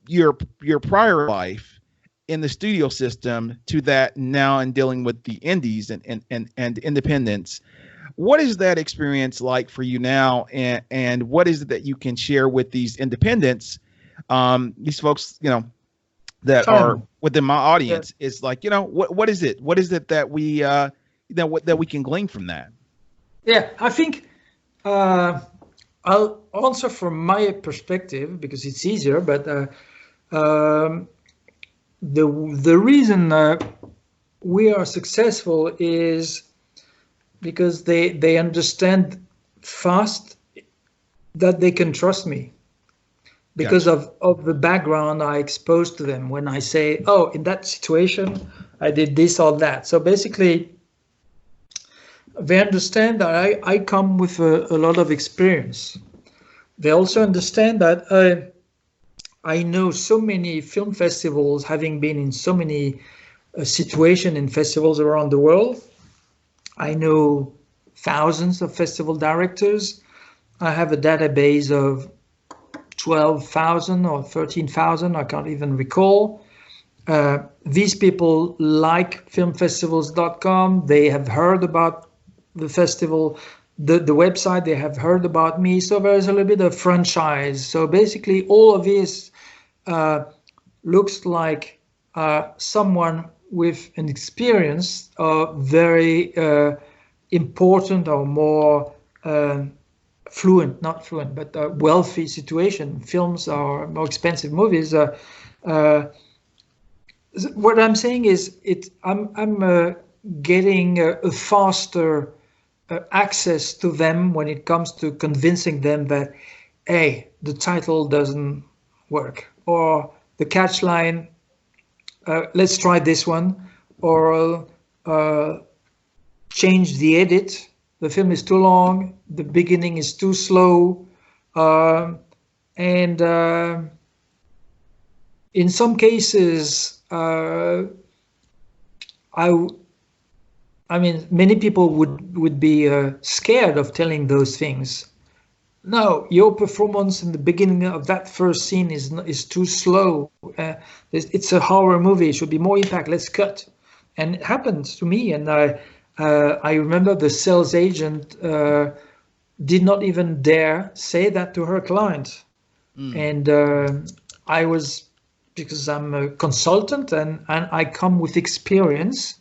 your prior life in the studio system to that now in dealing with the indies and independents? What is that experience like for you now? And what is it that you can share with these independents, these folks, that are within my audience? Yeah. Is like, what is it? What is it that we, that we can glean from that? Yeah, I think I'll answer from my perspective because it's easier, but the reason we are successful is because they understand fast that they can trust me because of the background I exposed to them when I say, oh, in that situation, I did this or that. So basically, they understand that I come with a lot of experience. They also understand that I know so many film festivals, having been in so many situations in festivals around the world. I know thousands of festival directors. I have a database of 12,000 or 13,000, I can't even recall. These people like filmfestivals.com. They have heard about the festival, the website, they have heard about me. So there's a little bit of franchise. So basically all of this looks like someone with an experience of very important or more fluent, not fluent, but wealthy situation. Films are more expensive movies. What I'm saying is I'm getting a faster access to them when it comes to convincing them that, hey, the title doesn't work, or the catchline, let's try this one, or change the edit. The film is too long, the beginning is too slow, and in some cases, I mean, many people would be scared of telling those things. No, your performance in the beginning of that first scene is too slow. It's a horror movie. It should be more impact. Let's cut. And it happened to me. And I remember the sales agent did not even dare say that to her client. And I was, because I'm a consultant and I come with experience,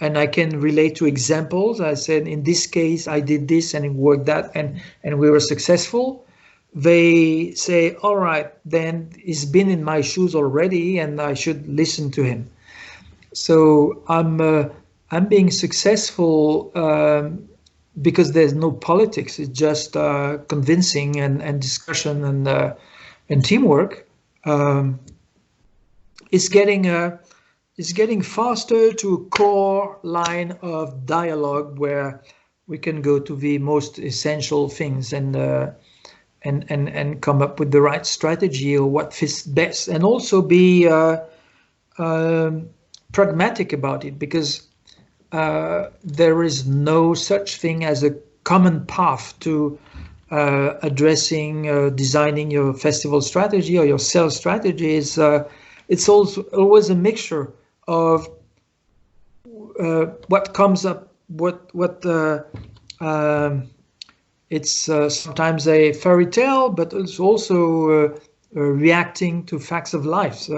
and I can relate to examples. I said, in this case, I did this and it worked that, and we were successful. They say, all right, then he's been in my shoes already and I should listen to him. So I'm being successful because there's no politics. It's just convincing and discussion and teamwork. It's getting faster to a core line of dialogue where we can go to the most essential things and come up with the right strategy or what fits best, and also be pragmatic about it, because there is no such thing as a common path to addressing, designing your festival strategy or your sales strategy. It's also always a mixture of what comes up, it's sometimes a fairy tale, but it's also reacting to facts of life.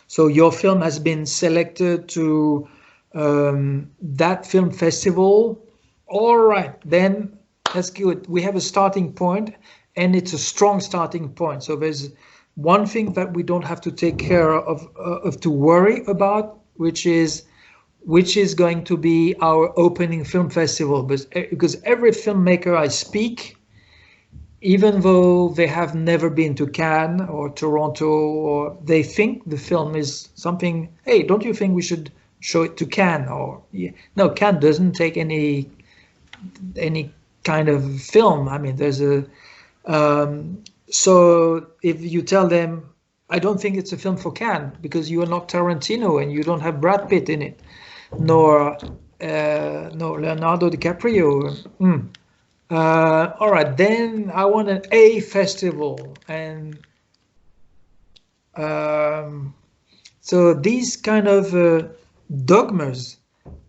So your film has been selected to that film festival. All right, then that's good. We have a starting point, and it's a strong starting point. So there's one thing that we don't have to take care of to worry about, which is going to be our opening film festival. Because every filmmaker I speak, even though they have never been to Cannes or Toronto, or they think the film is something, hey, don't you think we should show it to Cannes? Or no, Cannes doesn't take any kind of film. I mean, there's a so if you tell them, I don't think it's a film for Cannes because you are not Tarantino and you don't have Brad Pitt in it, nor Leonardo DiCaprio. All right, then I want an A festival, and so these kind of dogmas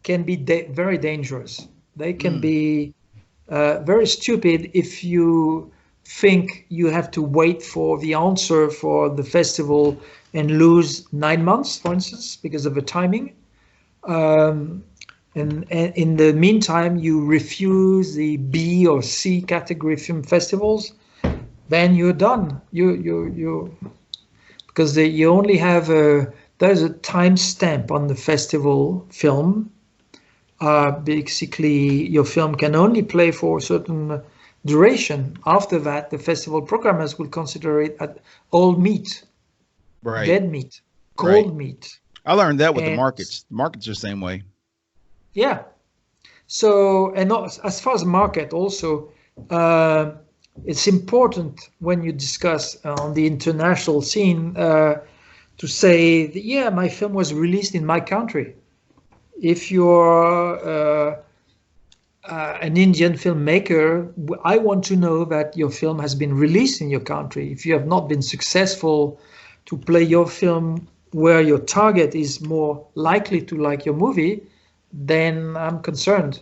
can be very dangerous. They can be very stupid if you think you have to wait for the answer for the festival and lose 9 months, for instance, because of the timing. And in the meantime, you refuse the B or C category film festivals, then you're done. You because you only have there's a time stamp on the festival film. Basically, your film can only play for a certain duration. After that, the festival programmers will consider it at old meat, right, dead meat, cold meat. I learned that with the markets. The markets are the same way. Yeah. So, and as far as market also, it's important when you discuss on the international scene to say, that, yeah, my film was released in my country. If you're an Indian filmmaker, I want to know that your film has been released in your country. If you have not been successful to play your film where your target is more likely to like your movie, then I'm concerned.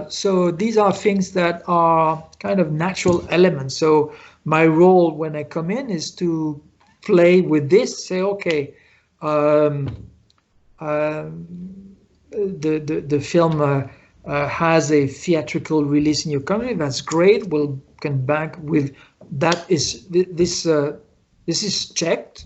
So these are things that are kind of natural elements. So my role when I come in is to play with this, say, okay, the film has a theatrical release in your country. That's great. We'll come back with that. This is checked.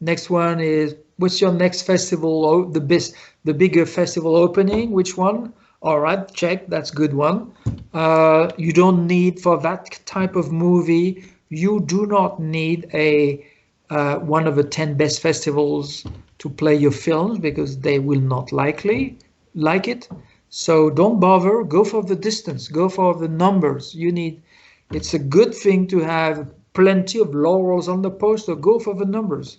Next one is, what's your next festival? The bigger festival opening? Which one? All right, check, that's good one. You don't need, for that type of movie, you do not need a one of the 10 best festivals to play your films, because they will not likely like it. So don't bother, go for the distance, go for the numbers. It's a good thing to have plenty of laurels on the poster, go for the numbers.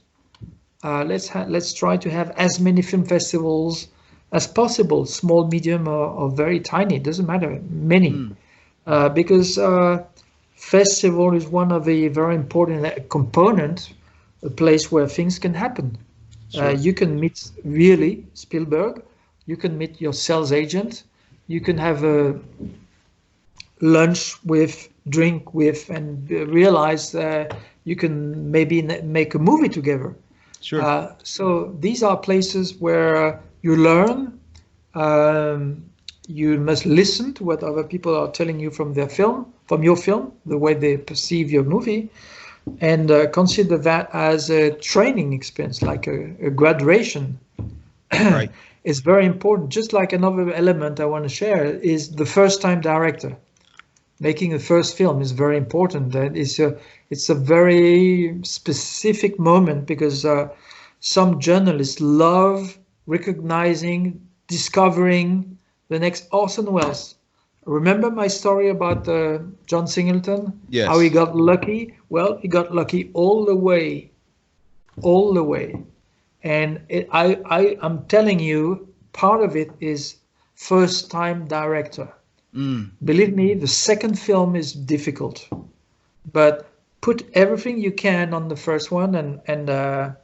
Let's try to have as many film festivals as possible, small, medium, or very tiny, it doesn't matter, many. Because festival is one of the very important component, a place where things can happen. Sure. You can meet really Spielberg, you can meet your sales agent, you can have a lunch with, drink with, and realize you can maybe make a movie together. Sure. So these are places where you learn. You must listen to what other people are telling you from their film, from your film, the way they perceive your movie, and consider that as a training experience, like a graduation. Right. It's very important. Just like another element I want to share is the first-time director. Making a first film is very important. It's a very specific moment, because some journalists love recognizing, discovering the next Orson Welles. Remember my story about John Singleton? Yes. How he got lucky? Well, he got lucky all the way. And I'm telling you, part of it is first-time director. Believe me, the second film is difficult, but put everything you can on the first one, and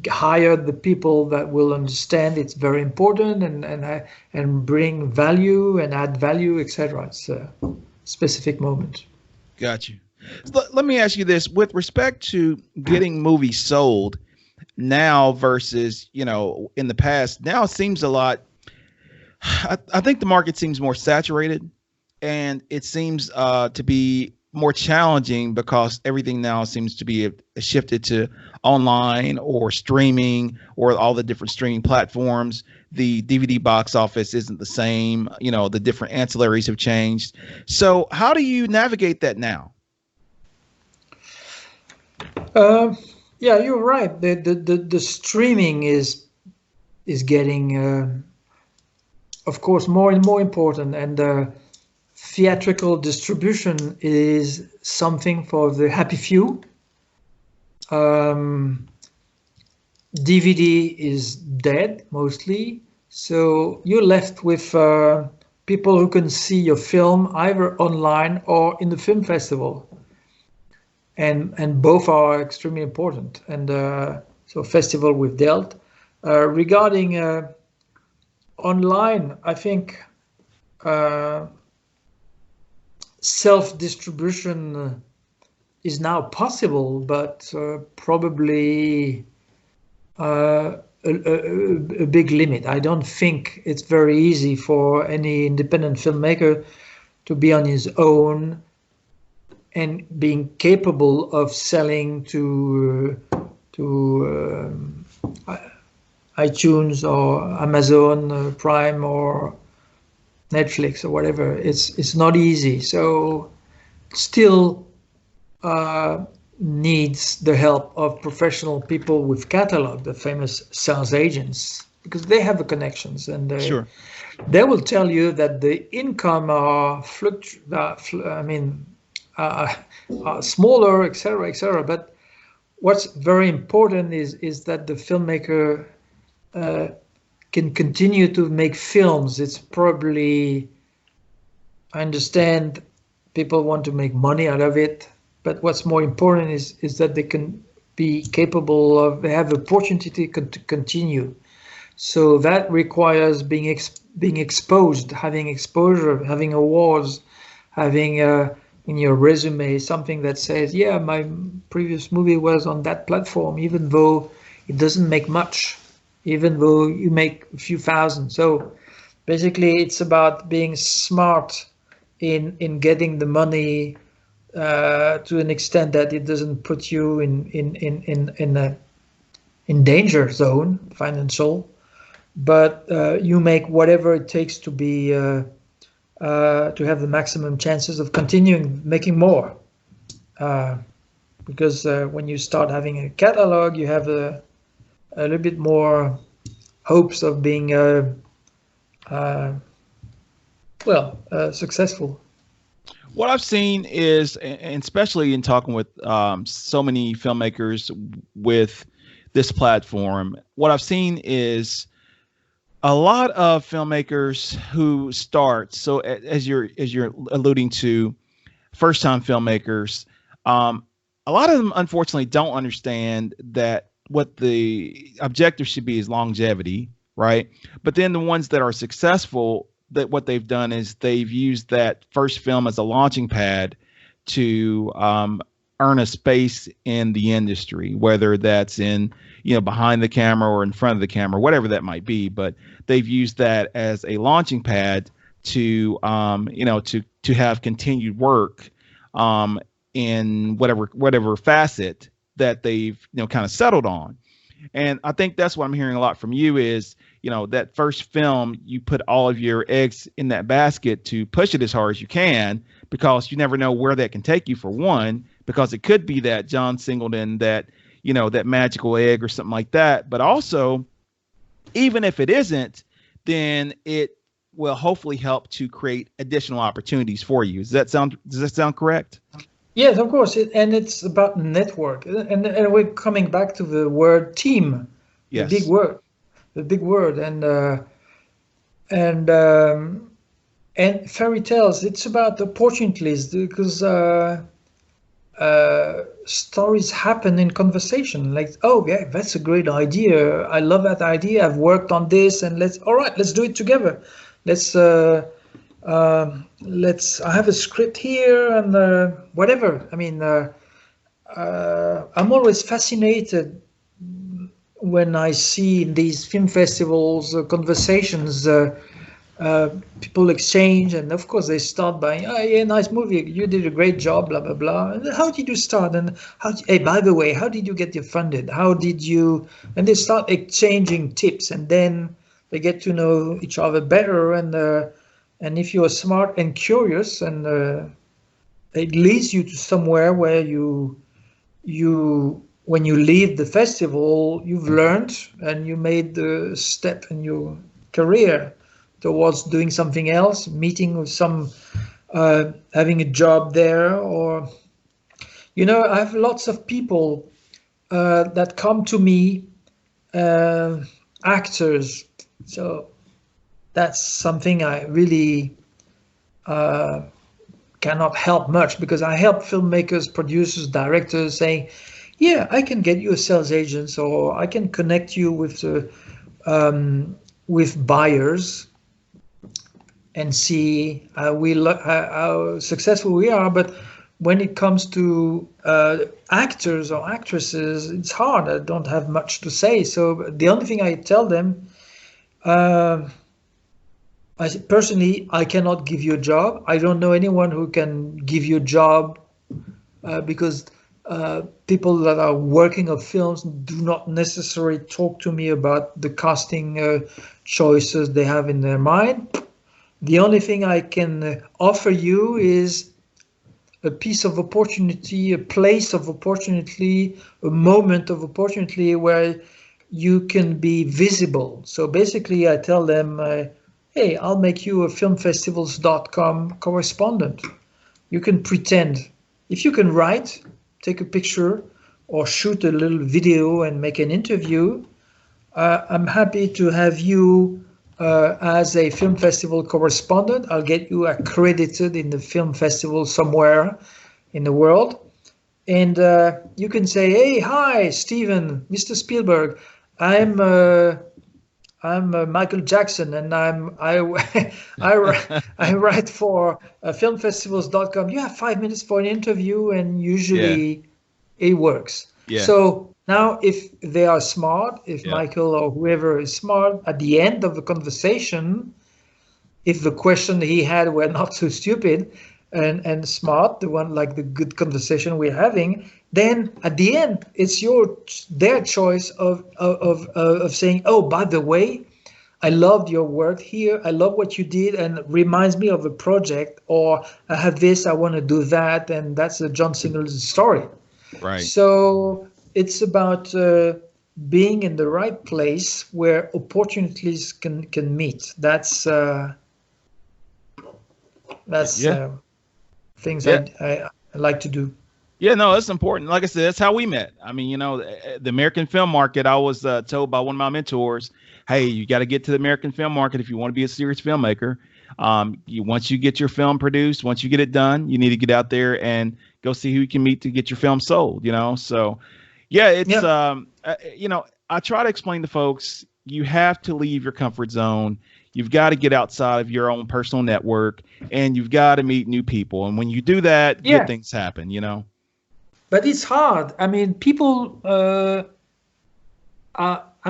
hire the people that will understand it's very important, and bring value and add value, etc. It's a specific moment. Got you. So let me ask you this: with respect to getting movies sold now versus, in the past, now it seems a lot. I think the market seems more saturated, and it seems to be more challenging because everything now seems to be shifted to online or streaming, or all the different streaming platforms. The DVD box office isn't the same. The different ancillaries have changed. So how do you navigate that now? Yeah, you're right. The streaming is getting, of course, more and more important, and theatrical distribution is something for the happy few. DVD is dead mostly, so you're left with people who can see your film either online or in the film festival, and both are extremely important. And so festival we've dealt. Regarding online, I think self-distribution is now possible, but probably a big limit. I don't think it's very easy for any independent filmmaker to be on his own and being capable of selling to iTunes or Amazon Prime or Netflix or whatever. It's not easy. So still needs the help of professional people with catalog, the famous sales agents, because they have the connections, and Sure. They will tell you that the income are smaller, etc., etc. But what's very important is that the filmmaker can continue to make films. It's probably, I understand people want to make money out of it, but what's more important is that they can be capable of, they have the opportunity to continue. So that requires being exposed, having exposure, having awards, having in your resume something that says, yeah, my previous movie was on that platform, even though it doesn't make much, even though you make a few thousand. So basically it's about being smart in getting the money to an extent that it doesn't put you in danger zone, financial, but you make whatever it takes to be to have the maximum chances of continuing making more. Because when you start having a catalog, you have a little bit more hopes of being successful. What I've seen is, and especially in talking with so many filmmakers with this platform, what I've seen is a lot of filmmakers who start. So as you're alluding to, first-time filmmakers, a lot of them unfortunately don't understand that what the objective should be is longevity, right? But then the ones that are successful, that what they've done is they've used that first film as a launching pad to earn a space in the industry, whether that's in, behind the camera or in front of the camera, whatever that might be. But they've used that as a launching pad to, to have continued work in whatever facet that they've, kind of settled on. And I think that's what I'm hearing a lot from you is, that first film, you put all of your eggs in that basket to push it as hard as you can, because you never know where that can take you, for one, because it could be that John Singleton, that, that magical egg or something like that. But also, even if it isn't, then it will hopefully help to create additional opportunities for you. Does that sound correct? Yes, of course. And it's about network. And we're coming back to the word team, yes. The big word. And fairy tales, it's about opportunities, because stories happen in conversation. Like, oh yeah, that's a great idea. I love that idea. I've worked on this, and let's do it together. I have a script here, and whatever. I mean, I'm always fascinated when I see in these film festivals conversations, people exchange, and of course they start by, oh yeah, nice movie, you did a great job, blah blah blah. And how did you start? And hey, by the way, how did you get your funded? How did you? And they start exchanging tips, and then they get to know each other better. And if you are smart and curious, and it leads you to somewhere where you when you leave the festival, you've learned and you made the step in your career towards doing something else, meeting with some, having a job there, or, I have lots of people that come to me, actors. So that's something I really cannot help much, because I help filmmakers, producers, directors, saying, yeah, I can get you a sales agent, or I can connect you with buyers and see how successful we are. But when it comes to actors or actresses, it's hard. I don't have much to say. So the only thing I tell them, personally, I cannot give you a job. I don't know anyone who can give you a job, because people that are working on films do not necessarily talk to me about the casting choices they have in their mind. The only thing I can offer you is a piece of opportunity, a place of opportunity, a moment of opportunity where you can be visible. So basically I tell them, hey, I'll make you a filmfestivals.com correspondent. You can pretend. If you can write, take a picture, or shoot a little video and make an interview, I'm happy to have you as a film festival correspondent. I'll get you accredited in the film festival somewhere in the world. And you can say, hey, hi, Steven, Mr. Spielberg. I'm Michael Jackson, and I write for filmfestivals.com. You have 5 minutes for an interview, and usually it works. Yeah. So now, if they are smart, if Michael or whoever is smart, at the end of the conversation, if the question he had were not so stupid and smart, the one like the good conversation we're having, then at the end, it's their choice of saying, oh, by the way, I loved your work here. I love what you did, and it reminds me of a project, or I have this, I want to do that, and that's a John Singleton's story. Right. So it's about being in the right place where opportunities can meet. That's things I like to do. Yeah, no, that's important. Like I said, that's how we met. I mean, you know, the American film market, I was told by one of my mentors, hey, you got to get to the American film market if you want to be a serious filmmaker. Once you get your film produced, once you get it done, you need to get out there and go see who you can meet to get your film sold, you know? So, yeah, it's, you know, I try to explain to folks, you have to leave your comfort zone. You've got to get outside of your own personal network, and you've got to meet new people. And when you do that, good things happen, you know? But it's hard. I mean, people, I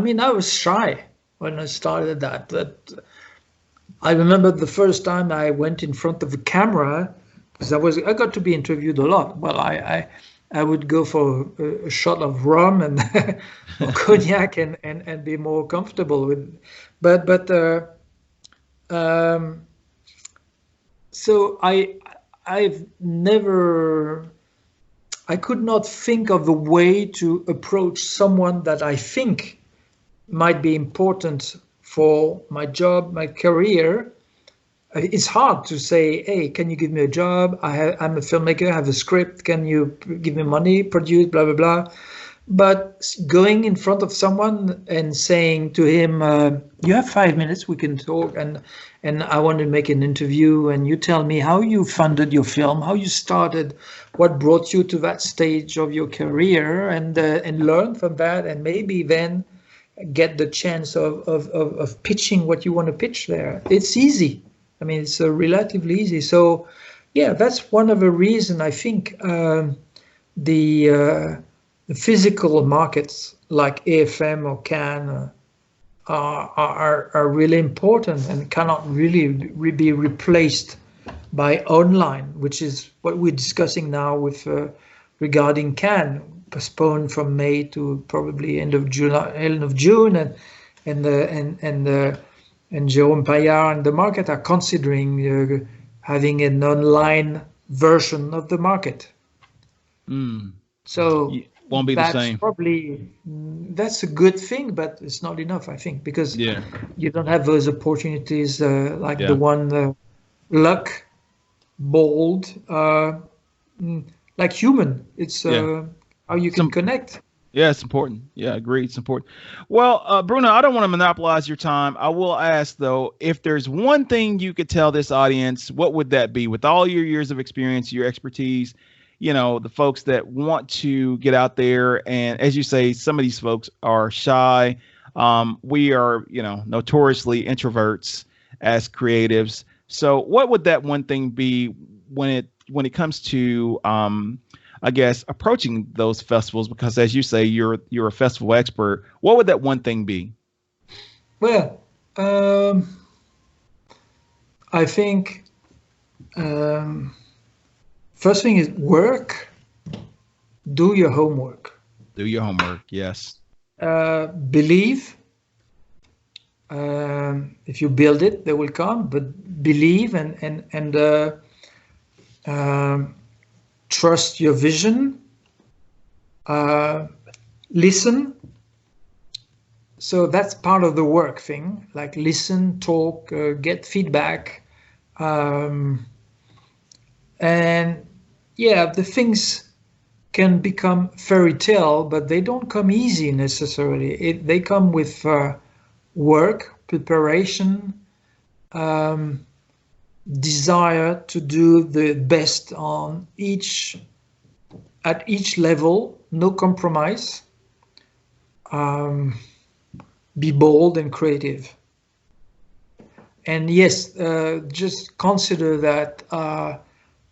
mean, I was shy when I started that. But I remember the first time I went in front of a camera, because I got to be interviewed a lot. Well, I would go for a shot of rum and or cognac and be more comfortable with. So I've never. I could not think of a way to approach someone that I think might be important for my job, my career. It's hard to say, hey, can you give me a job? I'm a filmmaker, I have a script. Can you give me money, produce, blah, blah, blah. But going in front of someone and saying to him, you have 5 minutes, we can talk, and I want to make an interview, and you tell me how you funded your film, how you started, what brought you to that stage of your career, and learn from that, and maybe then get the chance of pitching what you want to pitch there. It's easy. I mean, it's relatively easy. So, yeah, that's one of the reasons I think the physical markets like AFM or Cannes are really important and cannot really be replaced by online, which is what we're discussing now with regarding Cannes, postponed from May to probably end of June, and Jérôme Paillard and the market are considering having an online version of the market. So won't be the same. That's a good thing, but it's not enough, I think, because you don't have those opportunities like the one luck, bold, like human. It's how you can connect. Yeah, it's important. Yeah, agreed. It's important. Well, Bruno, I don't want to monopolize your time. I will ask, though, if there's one thing you could tell this audience, what would that be? With all your years of experience, your expertise, you know, the folks that want to get out there, and as you say, some of these folks are shy. We are, you know, notoriously introverts as creatives. So what would that one thing be when it comes to I guess approaching those festivals? Because as you say, you're a festival expert. What would that one thing be? Well, I think first thing is work. Do your homework. Do your homework. Yes. Believe. If you build it, they will come. But believe and trust your vision. Listen. So that's part of the work thing. Like listen, talk, get feedback, and the things can become fairy tale, but they don't come easy necessarily. They come with work, preparation, desire to do the best at each level, no compromise, be bold and creative. And yes, just consider that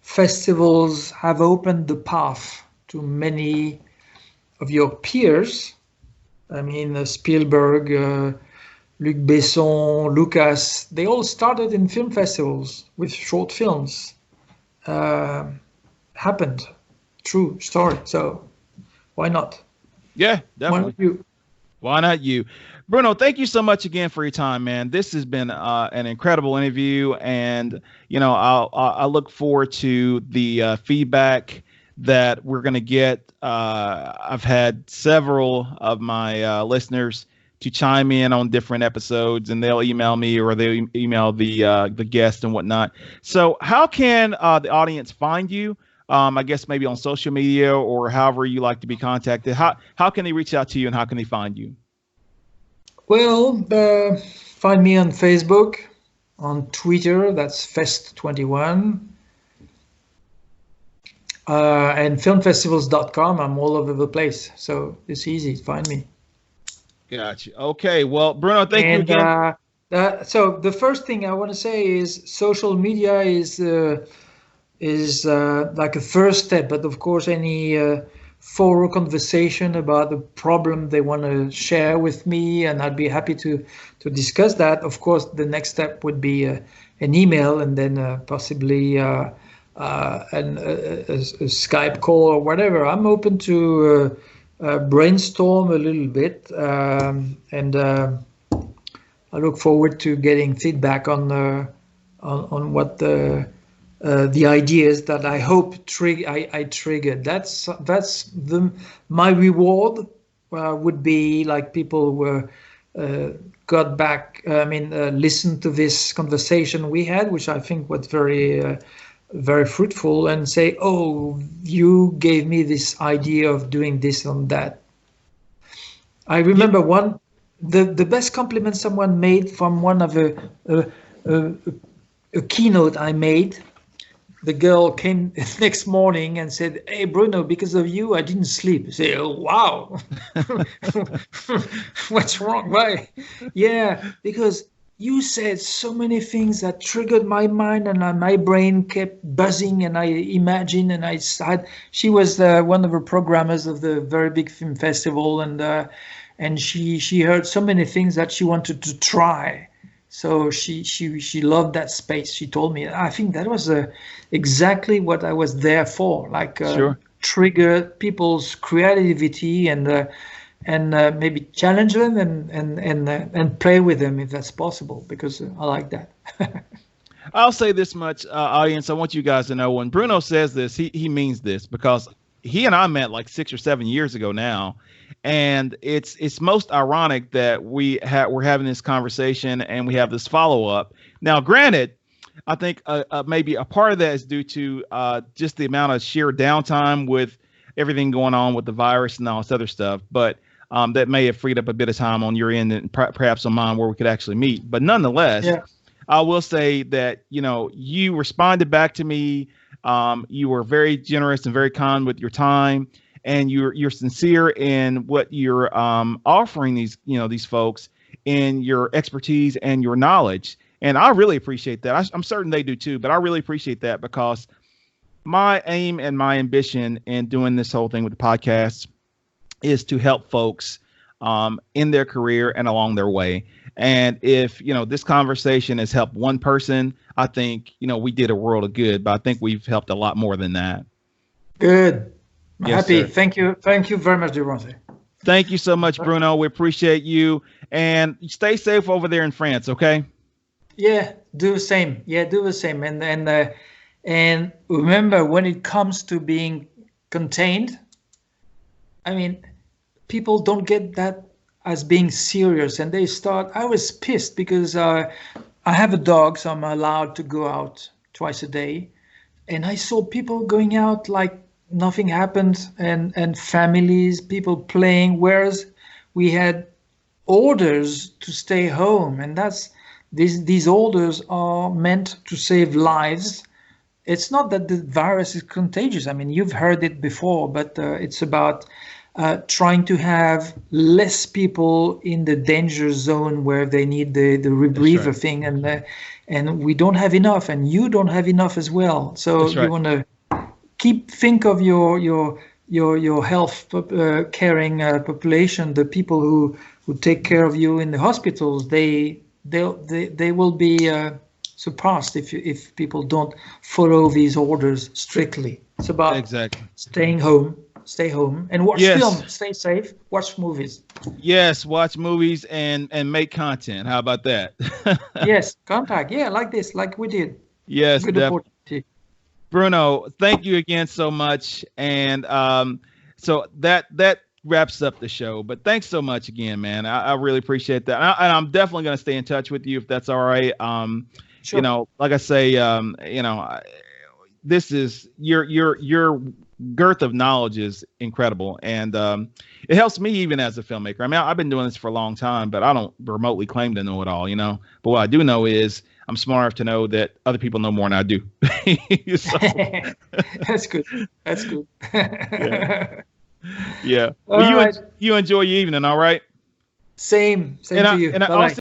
festivals have opened the path to many of your peers. I mean, Spielberg, Luc Besson, Lucas, they all started in film festivals with short films. Happened. True story. So why not? Yeah, definitely. Why not you? Bruno, thank you so much again for your time, man. This has been an incredible interview, and I look forward to the feedback that we're going to get. I've had several of my listeners to chime in on different episodes, and they'll email me or they'll email the guest and whatnot. So, how can the audience find you? I guess maybe on social media or however you like to be contacted. How can they reach out to you, and how can they find you? Well, find me on Facebook, on Twitter, that's Fest21, and filmfestivals.com. I'm all over the place, so it's easy to find me. Gotcha. Okay, well, Bruno, thank you again. So the first thing I want to say is social media is like a first step, but of course any thorough conversation about the problem they want to share with me, and I'd be happy to discuss that. Of course, the next step would be an email, and then possibly a Skype call or whatever. I'm open to brainstorm a little bit, and I look forward to getting feedback on what the ideas that I hope I triggered. That's my reward would be like people were got back. Listened to this conversation we had, which I think was very fruitful, and say, "Oh, you gave me this idea of doing this and that." I remember the best compliment someone made from one of a keynote I made. The girl came next morning and said, "Hey, Bruno, because of you, I didn't sleep." I say, "Oh, wow." What's wrong? Why? Yeah, because you said so many things that triggered my mind, and my brain kept buzzing, and I imagined, and she was one of the programmers of the very big film festival, and she heard so many things that she wanted to try. So she loved that space. She told me. I think that was exactly what I was there for, like sure. Trigger people's creativity and maybe challenge them and play with them if that's possible, because I like that. I'll say this much, audience. I want you guys to know when Bruno says this, he means this, because he and I met like 6 or 7 years ago now. And it's most ironic that we're having this conversation and we have this follow up. Now, granted, I think maybe a part of that is due to just the amount of sheer downtime with everything going on with the virus and all this other stuff. But that may have freed up a bit of time on your end and perhaps on mine where we could actually meet. But nonetheless, yeah. I will say that, you responded back to me. You were very generous and very kind with your time. And you're sincere in what you're offering these folks in your expertise and your knowledge. And I really appreciate that. I'm certain they do too, but I really appreciate that, because my aim and my ambition in doing this whole thing with the podcast is to help folks in their career and along their way. And if, this conversation has helped one person, I think, we did a world of good, but I think we've helped a lot more than that. Good. Yes, happy. Sir. Thank you very much, Deronte. Thank you so much, Bruno. We appreciate you, and stay safe over there in France. Okay. Yeah, do the same. And remember, when it comes to being contained, people don't get that as being serious, and they start. I was pissed because I have a dog, so I'm allowed to go out twice a day, and I saw people going out like nothing happened, and families, people playing, whereas we had orders to stay home, and these orders are meant to save lives. It's not that the virus is contagious. You've heard it before, but it's about trying to have less people in the danger zone where they need the rebreather thing, and we don't have enough, and you don't have enough as well. So you want to think of your health caring population, the people who take care of you in the hospitals. They will be surpassed if people don't follow these orders strictly. It's about staying home stay home and watch film. Stay safe. Watch movies. Yes, watch movies and make content. How about that? Yes, contact. Yeah, like this, like we did. Yes, good opportunity. Bruno, thank you again so much. And so that wraps up the show. But thanks so much again, man. I really appreciate that. And I'm definitely going to stay in touch with you if that's all right. Sure. You know, like I say, you know, this is your girth of knowledge is incredible, and it helps me even as a filmmaker. I mean, I've been doing this for a long time, but I don't remotely claim to know it all, you know. But what I do know is I'm smart enough to know that other people know more than I do. That's good. That's good. Yeah. Well, you enjoy your evening, all right? Same to you. Bye-bye.